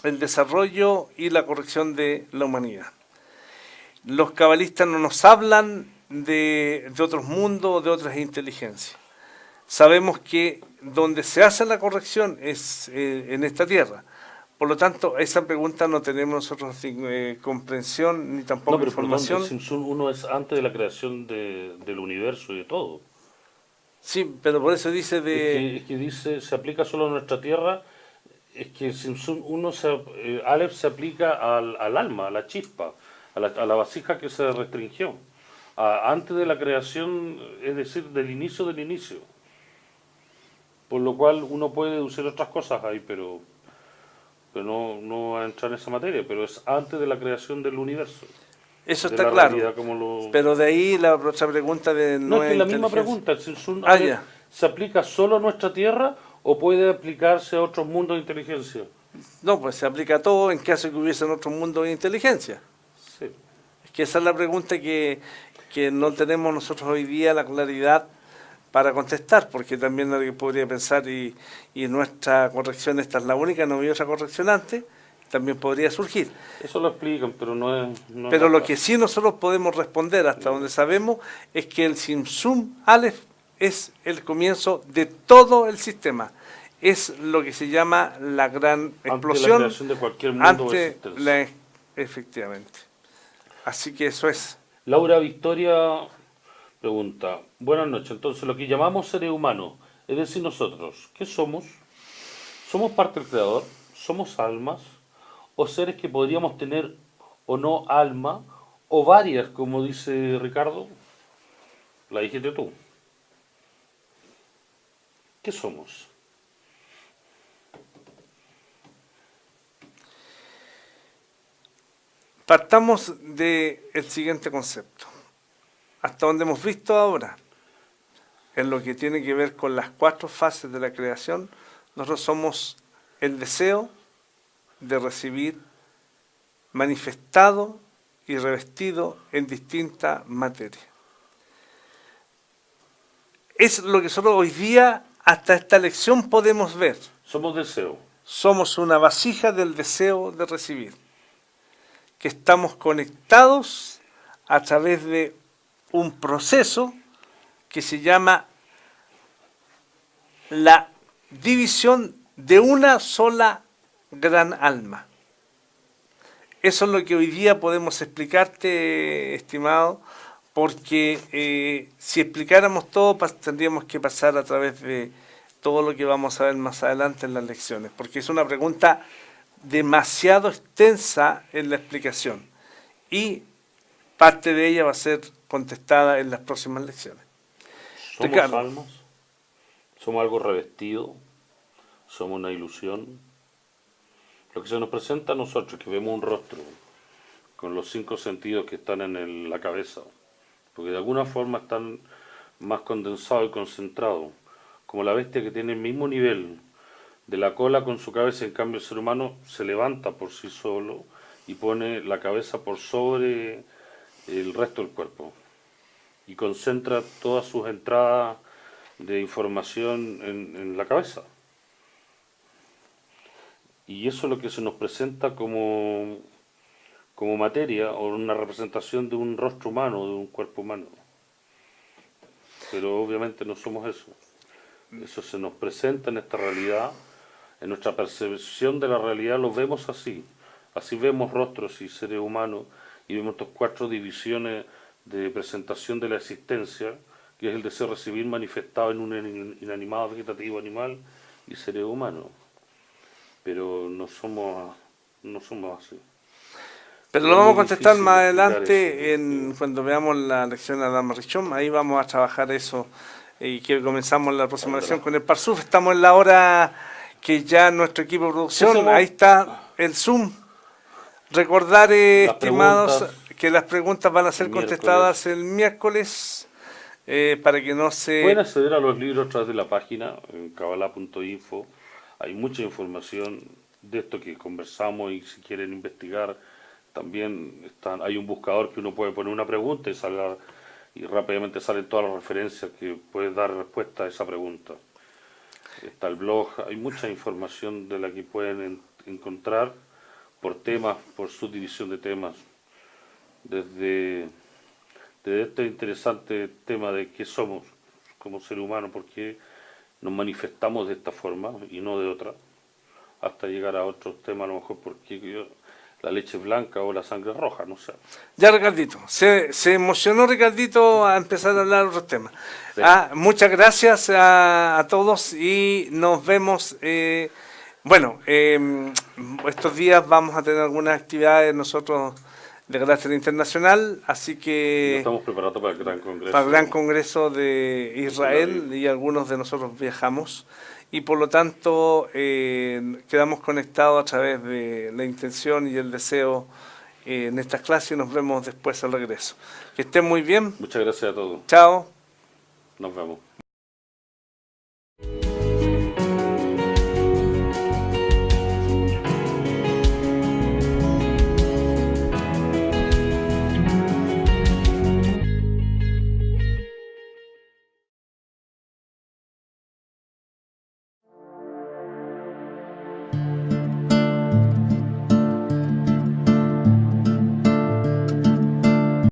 el desarrollo y la corrección de la humanidad. Los cabalistas no nos hablan de otros mundos, de otras inteligencias. Sabemos que donde se hace la corrección es en esta Tierra. Por lo tanto, esa pregunta no tenemos nosotros comprensión ni tampoco información. Perdón, el Simsum 1 es antes de la creación del universo y de todo. Sí, pero por eso dice Es que dice, se aplica solo a nuestra Tierra. Es que el Simsum 1, Aleph se aplica al alma, a la chispa, a la vasija que se restringió. Antes de la creación, es decir, del inicio del inicio. Por lo cual uno puede deducir otras cosas ahí, pero no va a entrar en esa materia, pero es antes de la creación del universo. Eso está claro, pero de ahí la otra pregunta de no es que la misma pregunta, el Simsum ¿se aplica solo a nuestra Tierra o puede aplicarse a otros mundos de inteligencia? No, pues se aplica a todo en caso de que hubiese otros mundos de inteligencia. Sí. Es que esa es la pregunta que no tenemos nosotros hoy día la claridad para contestar, porque también alguien podría pensar y nuestra corrección esta es la única, no hay otra corrección antes, también podría surgir. Eso lo explican, pero no es... Pero lo que sí nosotros podemos responder hasta donde sabemos es que el Simsum Aleph es el comienzo de todo el sistema. Es lo que se llama la gran explosión. Ante la creación de cualquier mundo efectivamente. Así que eso es. Laura Victoria pregunta, buenas noches, entonces lo que llamamos seres humanos, es decir, nosotros, ¿qué somos? ¿Somos parte del Creador? ¿Somos almas? ¿O seres que podríamos tener o no alma? ¿O varias, como dice Ricardo? La dijiste tú. ¿Qué somos? Partamos del siguiente concepto. Hasta donde hemos visto ahora, en lo que tiene que ver con las 4 fases de la creación, nosotros somos el deseo de recibir manifestado y revestido en distinta materia. Es lo que nosotros hoy día, hasta esta lección, podemos ver. Somos deseo. Somos una vasija del deseo de recibir, que estamos conectados a través de un proceso que se llama la división de una sola gran alma. Eso es lo que hoy día podemos explicarte, estimado, porque si explicáramos todo tendríamos que pasar a través de todo lo que vamos a ver más adelante en las lecciones, porque es una pregunta demasiado extensa en la explicación y parte de ella va a ser contestada en las próximas lecciones. ¿Somos Ricardo. almas? ¿Somos algo revestido? ¿Somos una ilusión? Lo que se nos presenta a nosotros, que vemos un rostro con los 5 sentidos que están en la cabeza, porque de alguna forma están más condensados y concentrados, como la bestia que tiene el mismo nivel de la cola con su cabeza. En cambio el ser humano se levanta por sí solo y pone la cabeza por sobre el resto del cuerpo y concentra todas sus entradas de información en la cabeza. Y eso es lo que se nos presenta como materia o una representación de un rostro humano, de un cuerpo humano. Pero obviamente no somos eso. Eso se nos presenta en esta realidad, en nuestra percepción de la realidad lo vemos así. Así vemos rostros y seres humanos y vemos estas 4 divisiones de presentación de la existencia, que es el deseo de recibir manifestado en un inanimado, vegetativo, animal y seres humanos. Pero no somos así. Pero Es lo vamos a muy contestar difícil más explicar adelante eso. cuando veamos la lección de Adama Rishon. Ahí vamos a trabajar eso y que comenzamos la próxima lección con el Parsuf. Estamos en la hora que ya nuestro equipo de producción, ahí está el Zoom. Recordar, estimados, que las preguntas van a ser contestadas el miércoles para que no se... Pueden acceder a los libros a través de la página, en kabbalah.info. Hay mucha información de esto que conversamos y si quieren investigar, también hay un buscador que uno puede poner una pregunta y rápidamente salen todas las referencias que pueden dar respuesta a esa pregunta. Está el blog, hay mucha información de la que pueden encontrar por temas, por subdivisión de temas, desde este interesante tema de qué somos como ser humano, por qué nos manifestamos de esta forma y no de otra, hasta llegar a otros temas, a lo mejor por qué la leche blanca o la sangre roja, no sé. Ya, Ricardito, se emocionó Ricardito a empezar a hablar de otros temas. Sí. Muchas gracias a todos y nos vemos. Estos días vamos a tener algunas actividades nosotros de carácter internacional, así Nos que estamos preparando para el gran congreso. para el gran congreso de Israel y algunos de nosotros viajamos y por lo tanto quedamos conectados a través de la intención y el deseo en estas clases y nos vemos después al regreso. Que estén muy bien. Muchas gracias a todos. Chao. Nos vemos.